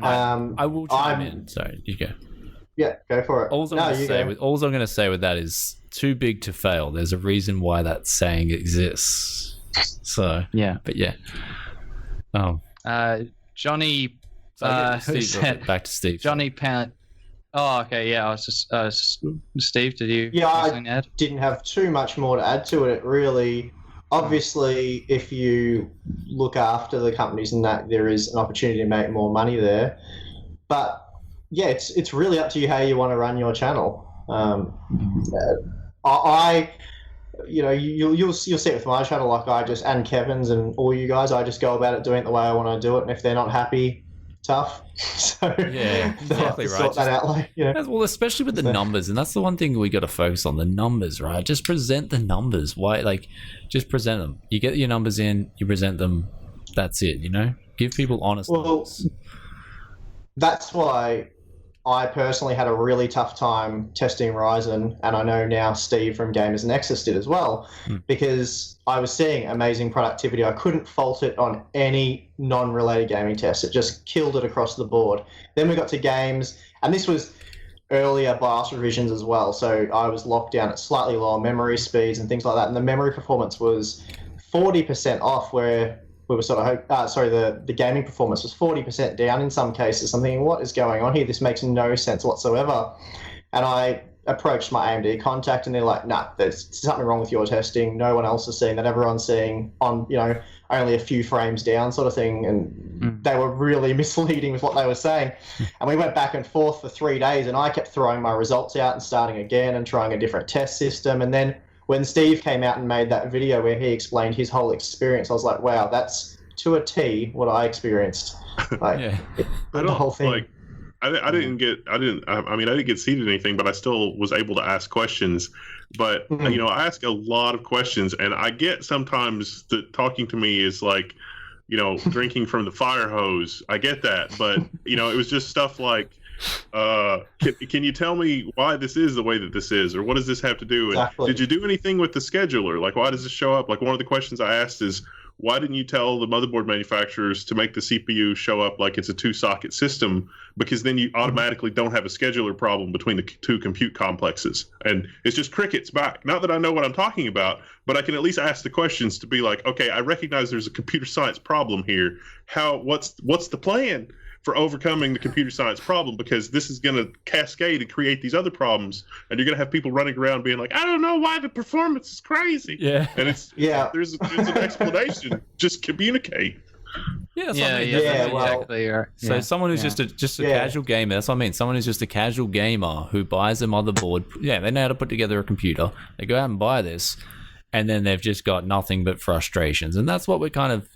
I will chime in. Sorry, you go. Yeah, go for it. All I'm going to say with that is too big to fail. There's a reason why that saying exists. So yeah, but yeah. Johnny. Back to Steve. Johnny Pan. Oh, okay. Yeah, I was just Steve. Did you? Yeah, I didn't have too much more to add to it. It really, obviously, if you look after the companies and that, there is an opportunity to make more money there. But yeah, it's really up to you how you want to run your channel. You'll see it with my channel, like and Kevin's and all you guys. I just go about it doing it the way I want to do it, and if they're not happy, tough. So yeah, exactly right. Sort that out, Well, especially with the numbers, and that's the one thing we got to focus on: the numbers, right? Just present the numbers. Why, just present them. You get your numbers in, you present them. That's it. Give people honest numbers. That's why I personally had a really tough time testing Ryzen, and I know now Steve from Gamers Nexus did as well, because I was seeing amazing productivity. I couldn't fault it on any non-related gaming test. It just killed it across the board. Then we got to games, and this was earlier BIOS revisions as well, so I was locked down at slightly lower memory speeds and things like that, and the memory performance was 40% off, where we were sort of the gaming performance was 40% down in some cases. I'm thinking, what is going on here? This makes no sense whatsoever. And I approached my AMD contact, and they're like, nah, there's something wrong with your testing. No one else is seeing that. Everyone's seeing on, only a few frames down sort of thing. And they were really misleading with what they were saying. And we went back and forth for 3 days, and I kept throwing my results out and starting again and trying a different test system. And then when Steve came out and made that video where he explained his whole experience, I was like, wow, that's to a T what I experienced. Like, the whole thing. Like, I didn't get seated or anything, but I still was able to ask questions. But, I ask a lot of questions, and I get sometimes that talking to me is like, drinking from the fire hose. I get that. But, it was just stuff like, can you tell me why this is the way that this is, or what does this have to do? And exactly. Did you do anything with the scheduler? Like, why does this show up? Like, one of the questions I asked is, why didn't you tell the motherboard manufacturers to make the CPU show up like it's a 2-socket system? Because then you automatically don't have a scheduler problem between the two compute complexes. And it's just crickets back. Not that I know what I'm talking about, but I can at least ask the questions to be like, okay, I recognize there's a computer science problem here. What's the plan for overcoming the computer science problem? Because this is going to cascade and create these other problems, and you're going to have people running around being like, I don't know why the performance is crazy. Yeah. And there's an explanation. Just communicate. Yeah, that's exactly. Right. So someone who's just a casual gamer, that's what I mean. Someone who's just a casual gamer who buys a motherboard, they know how to put together a computer. They go out and buy this, and then they've just got nothing but frustrations. And that's what we're kind of,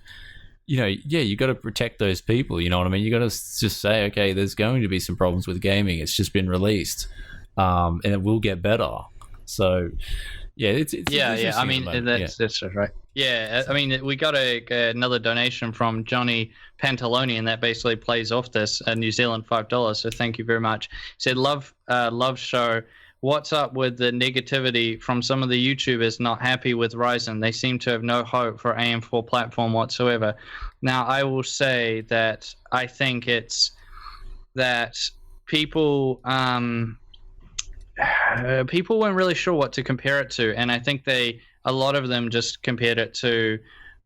you got to protect those people. You know what I mean? You got to just say, okay, there's going to be some problems with gaming. It's just been released, and it will get better. So, it's I mean, that's right. Yeah, I mean, we got another donation from Johnny Pantaloni, and that basically plays off this, New Zealand $5. So thank you very much. He said, love show. What's up with the negativity from some of the YouTubers not happy with Ryzen? They seem to have no hope for AM4 platform whatsoever. Now, I will say that I think it's that people weren't really sure what to compare it to, and I think a lot of them just compared it to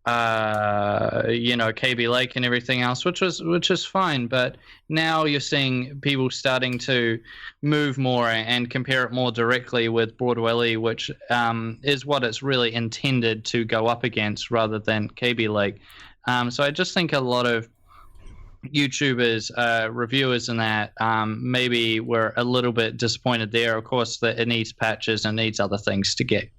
KB Lake and everything else, which is fine. But now you're seeing people starting to move more and compare it more directly with Broadwell-E, which is what it's really intended to go up against rather than KB Lake. So I just think a lot of YouTubers, reviewers, and that maybe were a little bit disappointed there. Of course, that it needs patches and needs other things to get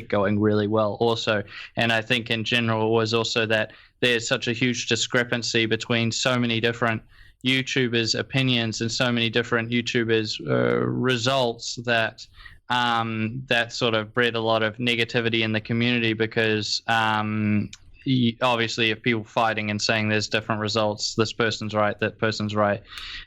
going really well also. And I think in general was also that there's such a huge discrepancy between so many different YouTubers' opinions and so many different YouTubers' results that that sort of bred a lot of negativity in the community, because obviously you have people fighting and saying there's different results, this person's right, that person's right,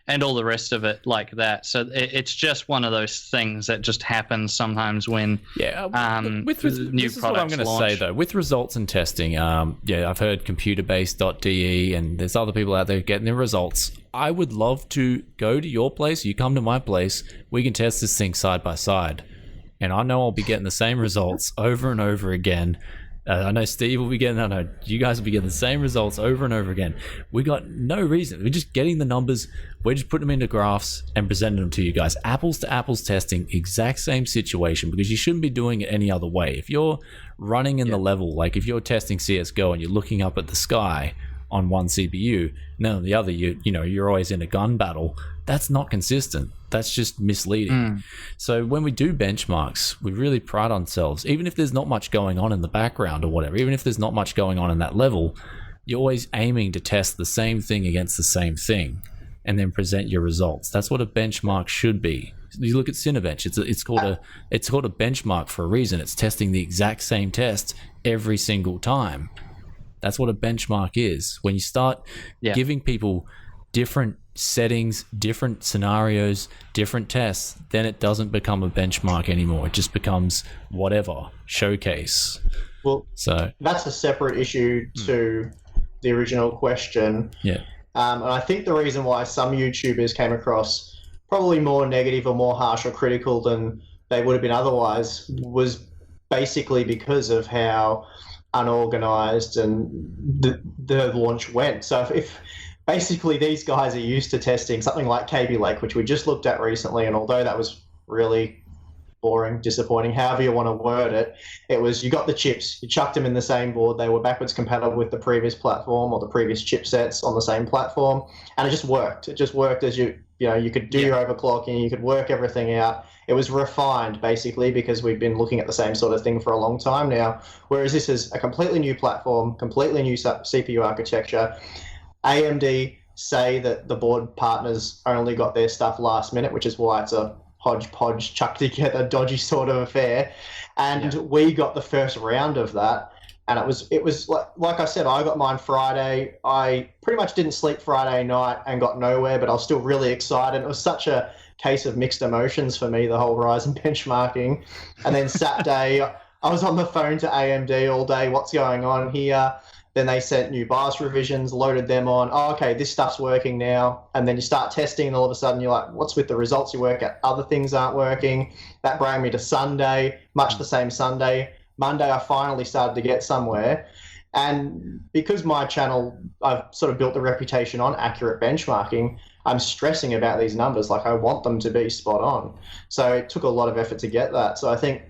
and all the rest of it like that. So it's just one of those things that just happens sometimes when new this products is what I'm going to say though, with results and testing. I've heard computerbase.de, and there's other people out there getting their results. I would love to go to your place, you come to my place, we can test this thing side by side, and I know I'll be getting the same results over and over again. I know Steve will be getting, I know you guys will be getting the same results over and over again. We got no reason. We're just getting the numbers. We're just putting them into graphs and presenting them to you guys. Apples to apples testing, exact same situation, because you shouldn't be doing it any other way. If you're running in the level, like if you're testing CSGO and you're looking up at the sky on one CPU, and then on the other, you're always in a gun battle, that's not consistent. That's just misleading. So when we do benchmarks, we really pride ourselves, even if there's not much going on in the background or whatever, even if there's not much going on in that level, you're always aiming to test the same thing against the same thing and then present your results. That's what a benchmark should be. You look at Cinebench, it's called a benchmark for a reason. It's testing the exact same test every single time. That's what a benchmark is. When you start giving people different settings, different scenarios, different tests, then it doesn't become a benchmark anymore. It just becomes whatever, showcase. Well, so that's a separate issue to the original question. Yeah. And I think the reason why some YouTubers came across probably more negative or more harsh or critical than they would have been otherwise was basically because of how unorganized and the launch went. So if basically these guys are used to testing something like KB Lake, which we just looked at recently, and although that was really boring, disappointing, however you want to word it, it was you got the chips, you chucked them in the same board, they were backwards compatible with the previous platform or the previous chipsets on the same platform, and it just worked. It just worked as you could do your overclocking, you could work everything out. It was refined basically because we've been looking at the same sort of thing for a long time now, whereas this is a completely new platform, completely new CPU architecture. AMD say that the board partners only got their stuff last minute, which is why it's a hodgepodge, chucked together, dodgy sort of affair. And we got the first round of that. And it was like I said, I got mine Friday. I pretty much didn't sleep Friday night and got nowhere, but I was still really excited. It was such a case of mixed emotions for me, the whole Ryzen benchmarking. And then Saturday, I was on the phone to AMD all day. What's going on here? Then they sent new BIOS revisions, loaded them on. Oh, okay, this stuff's working now. And then you start testing, and all of a sudden you're like, what's with the results? You work out other things aren't working. That brought me to Sunday, much the same Sunday. Monday, I finally started to get somewhere. And because my channel, I've sort of built the reputation on accurate benchmarking, I'm stressing about these numbers. Like, I want them to be spot on. So it took a lot of effort to get that. So I think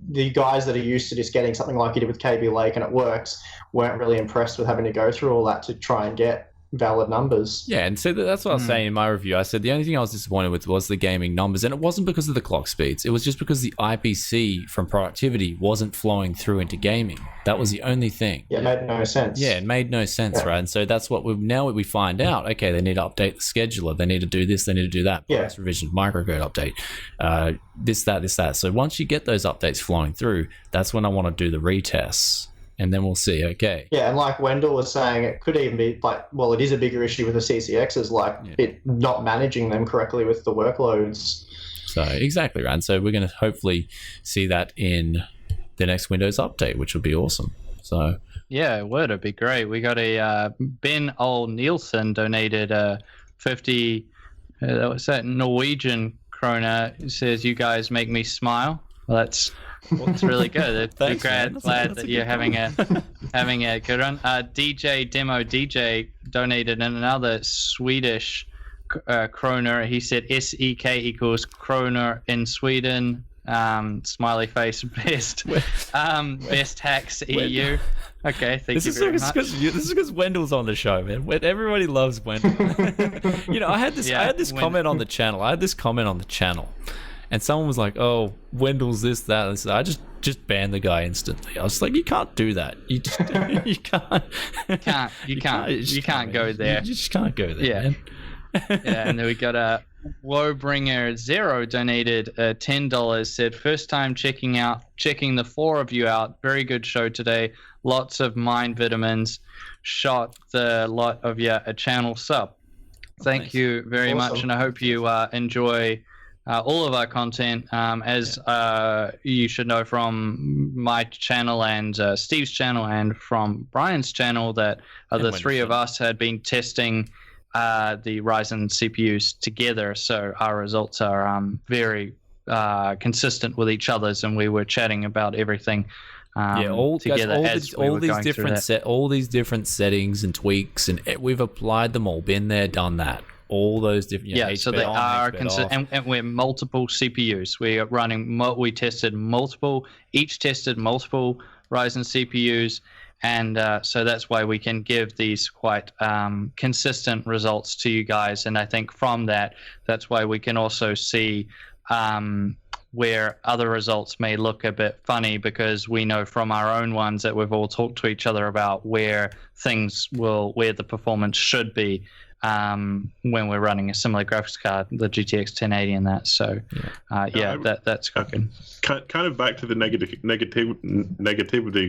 the guys that are used to just getting something like you did with KB Lake and it works weren't really impressed with having to go through all that to try and get valid numbers. Yeah, and so that's what I was saying in my review. I said the only thing I was disappointed with was the gaming numbers, and it wasn't because of the clock speeds. It was just because the IPC from productivity wasn't flowing through into gaming. That was the only thing. Yeah, it made no sense. Yeah, it made no sense, right? And so that's what we find out. Okay, they need to update the scheduler. They need to do this. They need to do that. BIOS revision, microcode update, this, that. So once you get those updates flowing through, that's when I want to do the retests. And then we'll see, okay. Yeah, and like Wendell was saying, it could even be like, well, it is a bigger issue with the CCXs, like it not managing them correctly with the workloads. So, exactly, right. And so we're going to hopefully see that in the next Windows update, which will be awesome. So, yeah, it would. It'd be great. We got a Ben Ol Nielsen donated 50, what's that, Norwegian krona. It says, you guys make me smile. Well, that's really good. Thanks, glad that you're having a good run. DJ Demo DJ donated another Swedish kroner. He said SEK equals kroner in Sweden. Smiley face best. Best hacks EU. Okay, thank you very much. This is because Wendell's on the show, man. Everybody loves Wendell. I had this comment on the channel. And someone was like, "Oh, Wendell's this, that." And so I just banned the guy instantly. I was like, "You can't do that. You just you can't go there. You just can't go there." Yeah, man. Yeah. And then we got a Wobringer Zero donated $10. Said, "First time checking the four of you out. Very good show today. Lots of mind vitamins. Shot the lot of you a channel sub. Thank you very much, and I hope you enjoy." All of our content, as you should know from my channel and Steve's channel and from Brian's channel, that the three of us had been testing the Ryzen CPUs together. So our results are very consistent with each other's, and we were chatting about everything together all these different settings and tweaks, and we've applied them all. Been there, done that. All those different so they are consistent, and we're multiple CPUs. We are running each tested multiple Ryzen CPUs, and so that's why we can give these quite consistent results to you guys. And I think from that's why we can also see where other results may look a bit funny, because we know from our own ones that we've all talked to each other about where the performance should be. when we're running a similar graphics card, the GTX 1080 and that. So that's cooking. Kind of back to the negativity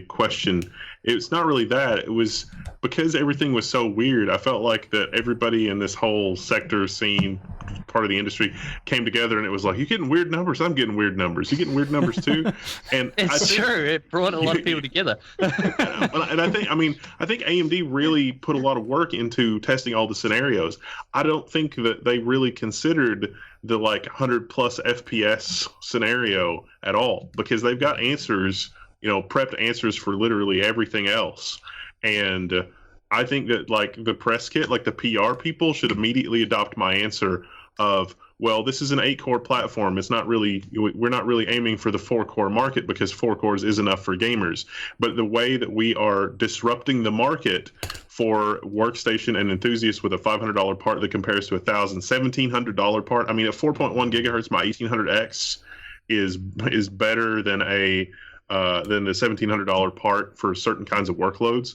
question. It's not really that. It was because everything was so weird. I felt like that everybody in this whole sector scene, part of the industry, came together, and it was like, you're getting weird numbers, I'm getting weird numbers, you're getting weird numbers too. And it's true. It brought a lot of people together. And I think AMD really put a lot of work into testing all the scenarios. I don't think that they really considered the like 100 plus FPS scenario at all, because they've got answers, prepped answers for literally everything else. And I think that like the press kit, like the PR people, should immediately adopt my answer of, well, this is an 8-core platform. We're not really aiming for the 4-core market, because 4 cores is enough for gamers. But the way that we are disrupting the market for workstation and enthusiasts with a $500 part that compares to $1,700 part. I mean, a 4.1 gigahertz by 1800X is better than the $1,700 part for certain kinds of workloads.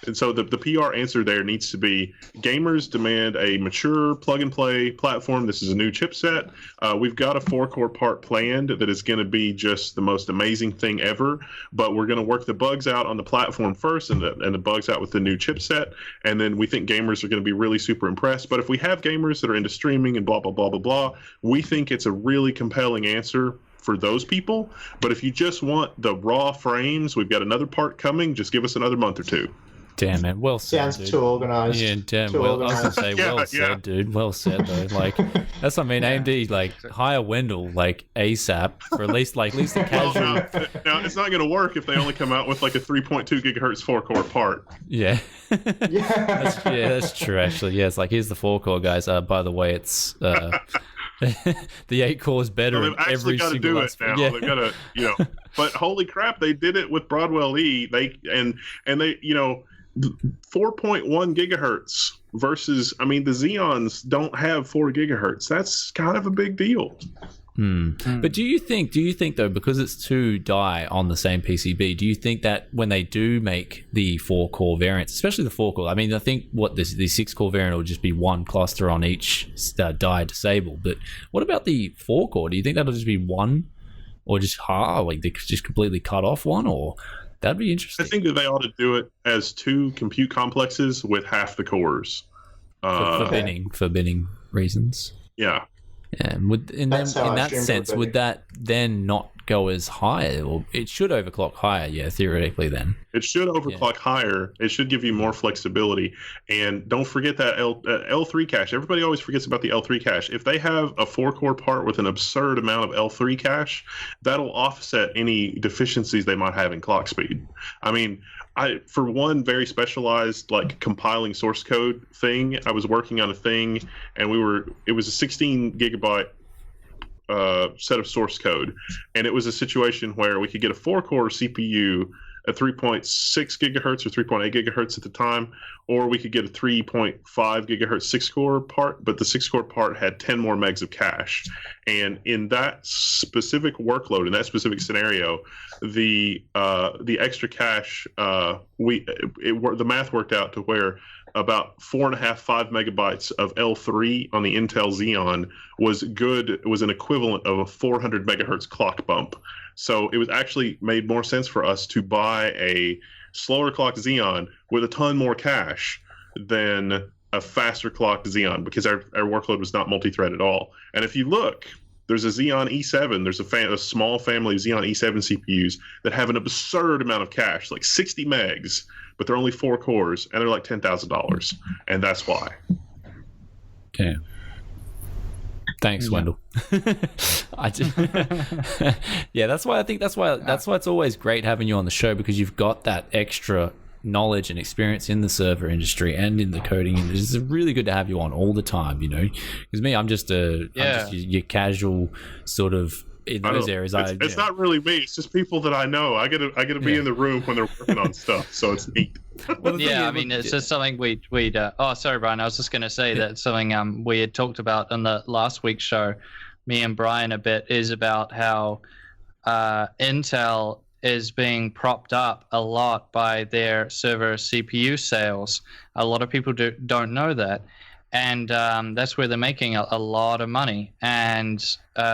And so the PR answer there needs to be, gamers demand a mature plug-and-play platform. This is a new chipset. We've got a 4-core part planned that is going to be just the most amazing thing ever, but we're going to work the bugs out on the platform first, and the bugs out with the new chipset, and then we think gamers are going to be really super impressed. But if we have gamers that are into streaming and blah, blah, blah, blah, blah, we think it's a really compelling answer for those people. But if you just want the raw frames, we've got another part coming. Just give us another month or two. Damn it, well said. Sounds dude. too organized. Yeah, damn. Well, I was gonna say, well said, dude. Well said, though. Like, that's what I mean. AMD, like, hire Wendell, like, ASAP, for at least the casual. Now, it's not gonna work if they only come out with like a 3.2 gigahertz 4-core part. Yeah. That's true. Actually, yeah. It's like, here's the 4-core, guys. By the way, it's the 8-core is better. So they've actually got to do it now. Yeah. They've got to, But holy crap, they did it with Broadwell-E. They 4.1 gigahertz versus, I mean, the Xeons don't have 4 gigahertz. That's kind of a big deal. But do you think though, because it's 2 die on the same PCB, do you think that when they do make the 4-core variants, especially the 4-core, I mean, I think the 6-core variant will just be 1 cluster on each die disabled. But what about the 4-core? Do you think that'll just be 1, or just like they just completely cut off 1, or that'd be interesting? I think that they ought to do it as 2 compute complexes with half the cores. For binning reasons. Yeah. And in that sense, would that then not go as high, or it should overclock higher? Yeah, theoretically, then it should overclock higher. It should give you more flexibility. And don't forget that L3 cache. Everybody always forgets about the L3 cache. If they have a 4-core part with an absurd amount of L3 cache, that'll offset any deficiencies they might have in clock speed. I mean, for one very specialized, like, compiling source code thing, I was working on a thing, and it was a 16 gigabyte set of source code, and it was a situation where we could get a 4-core CPU at 3.6 gigahertz or 3.8 gigahertz at the time, or we could get a 3.5 gigahertz 6-core part, but the 6-core part had 10 more megs of cache. And in that specific workload, in that specific scenario, the extra cache, the math worked out to where about 4.5 megabytes of L3 on the Intel Xeon was an equivalent of a 400 megahertz clock bump. So it was actually made more sense for us to buy a slower clocked Xeon with a ton more cache than a faster clocked Xeon, because our workload was not multi-thread at all. And if you look, there's a Xeon E7, there's a small family of Xeon E7 CPUs that have an absurd amount of cache, like 60 megs, but they're only 4 cores, and they're like $10,000, and that's why. Okay. Thanks, Wendell. That's why it's always great having you on the show, because you've got that extra knowledge and experience in the server industry and in the coding industry. It's really good to have you on all the time, because me, I'm just your casual sort of in those areas. It's not really me. It's just people that I know. I get to be in the room when they're working on stuff, so it's neat. I mean, it's just something we'd oh, sorry, Brian. I was just going to say that something we had talked about on the last week's show, me and Brian, a bit, is about how Intel is being propped up a lot by their server CPU sales. A lot of people don't know that. and that's where they're making a lot of money. And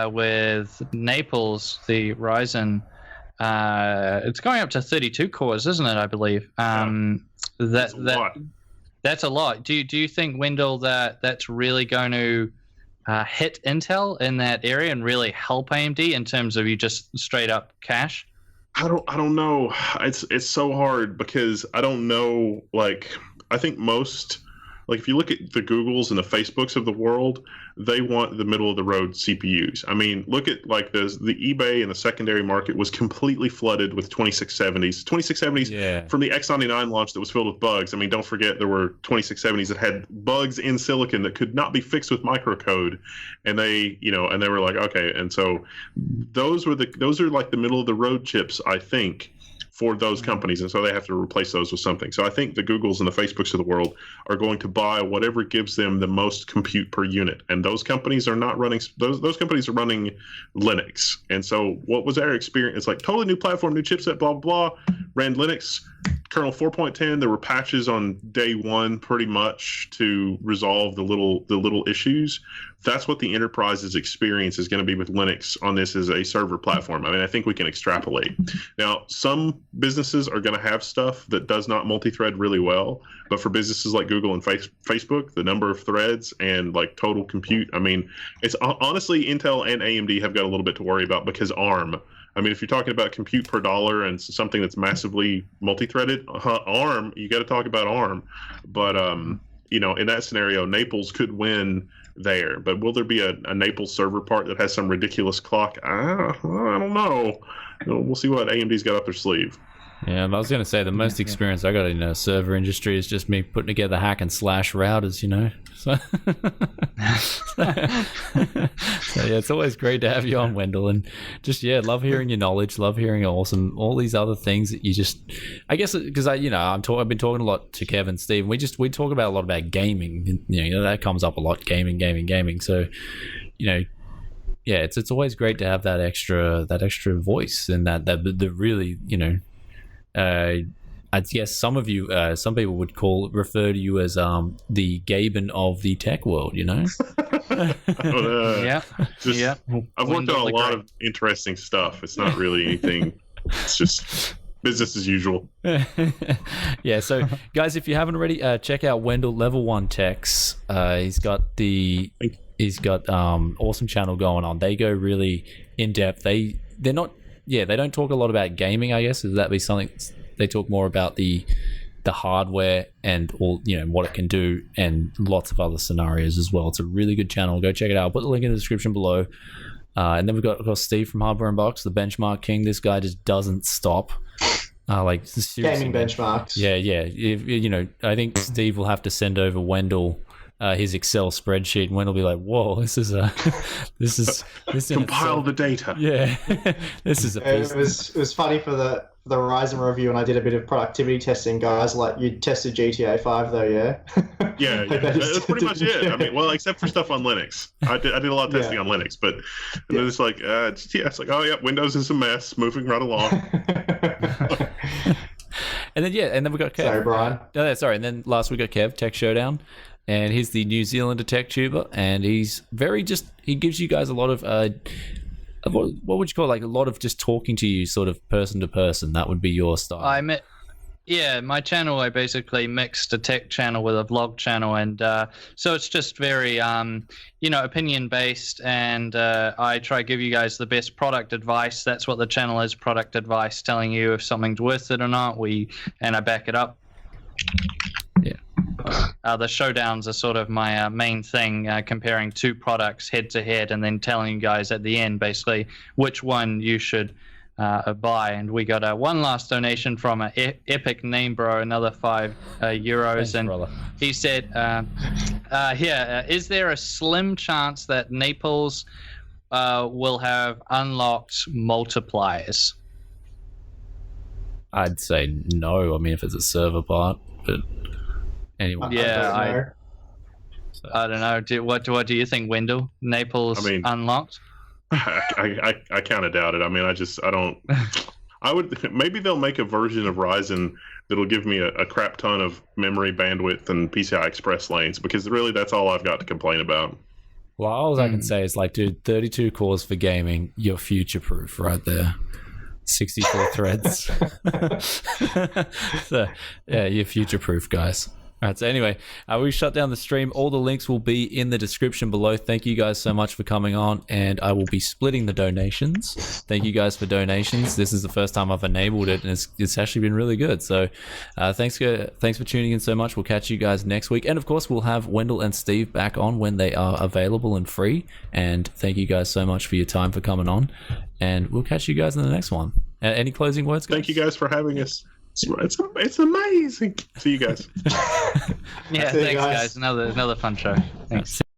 with Naples, the Ryzen, it's going up to 32 cores, isn't it? I believe. That's a lot. Do you think, Wendell, that's really going to hit Intel in that area and really help AMD in terms of you just straight up cash? I don't know. It's so hard because I don't know. Like, I think most, like, if you look at the Googles and the Facebooks of the world, they want the middle of the road CPUs. I mean, look at like the eBay and the secondary market was completely flooded with 2670s. 2670s from the X99 launch that was filled with bugs. I mean, don't forget there were 2670s that had bugs in silicon that could not be fixed with microcode, and they were like, okay, and so those are like the middle of the road chips, I think, for those companies, and so they have to replace those with something. So I think the Googles and the Facebooks of the world are going to buy whatever gives them the most compute per unit, and those companies are not running. Those companies are running Linux, and so what was our experience? It's like totally new platform, new chipset, blah blah blah. Ran Linux, kernel 4.10. There were patches on day one, pretty much, to resolve the little issues. That's what the enterprise's experience is going to be with Linux on this as a server platform. I mean, I think we can extrapolate. Now, some businesses are going to have stuff that does not multi-thread really well, but for businesses like Google and Facebook, the number of threads and like total compute, I mean, it's honestly, Intel and AMD have got a little bit to worry about because ARM. I mean, if you're talking about compute per dollar and something that's massively multi-threaded, ARM, you got to talk about ARM. But in that scenario, Naples could win there. But will there be a Naples server part that has some ridiculous clock? I don't know. We'll see what AMD's got up their sleeve. Yeah, I was going to say the most experience I got in the server industry is just me putting together hack and slash routers, So, yeah, it's always great to have you on, Wendell, and just love hearing your knowledge, love hearing all these other things that you just, I guess, because I've been talking a lot to Kev and Steve. We talk about a lot about gaming, that comes up a lot, gaming. So, it's always great to have that extra voice and that really, I guess some people would refer to you as the Gaben of the tech world, Yeah. I've worked on a lot of interesting stuff. It's not really anything. It's just business as usual. Yeah. So, guys, if you haven't already, check out Wendell Level 1 Techs. He's got awesome channel going on. They go really in depth. They don't talk a lot about gaming, I guess. Would that be something? They talk more about the hardware and all, what it can do, and lots of other scenarios as well. It's a really good channel. Go check it out. I'll put the link in the description below. And then we've got, of course, Steve from Hardware Unboxed, the benchmark king. This guy just doesn't stop. Seriously, gaming benchmarks. Yeah. I think Steve will have to send over Wendell his Excel spreadsheet, and Wendell will be like, "Whoa, this is compile the data." Yeah, this is it was funny for the Ryzen review, and I did a bit of productivity testing, guys. Like, you tested GTA 5 though, yeah? Yeah, that's pretty much it. I mean, well, except for stuff on Linux. I did a lot of testing on Linux, but then it's like, it's like, oh yeah, Windows is a mess, moving right along. And then we got Kev. Sorry, Brian. No, sorry. And then last we got Kev, Tech Showdown. And he's the New Zealander tech tuber, and he's he gives you guys a lot of what would you call it? Like a lot of just talking to you, sort of person to person. That would be your style. My channel, I basically mixed a tech channel with a vlog channel, and so it's just very opinion based, and I try to give you guys the best product advice. That's what the channel is, product advice, telling you if something's worth it or not. And I back it up. Yeah. The showdowns are sort of my main thing, comparing two products head to head, and then telling you guys at the end basically which one you should buy. And we got one last donation from an Epic Name Bro, another €5. Thanks, and brother. He said, is there a slim chance that Naples will have unlocked multipliers? I'd say no. I mean, if it's a server part, but anyway. I don't know. What do you think, Wendell? Naples unlocked? I kind of doubt it. I mean, I maybe they'll make a version of Ryzen that'll give me a crap ton of memory bandwidth and PCI Express lanes, because really that's all I've got to complain about. Well, all I can say is, like, dude, 32 cores for gaming, you're future-proof right there. 64 threads. So, yeah, you're future-proof, guys. All right, so anyway, we shut down the stream. All the links will be in the description below. Thank you guys so much for coming on, and I will be splitting the donations. Thank you guys for donations. This is the first time I've enabled it, and it's actually been really good. So thanks for tuning in so much. We'll catch you guys next week. And, of course, we'll have Wendell and Steve back on when they are available and free. And thank you guys so much for your time for coming on, and we'll catch you guys in the next one. Any closing words, guys? Thank you guys for having us. It's amazing. See you guys. Yeah, thanks, guys. Another fun show. Thanks.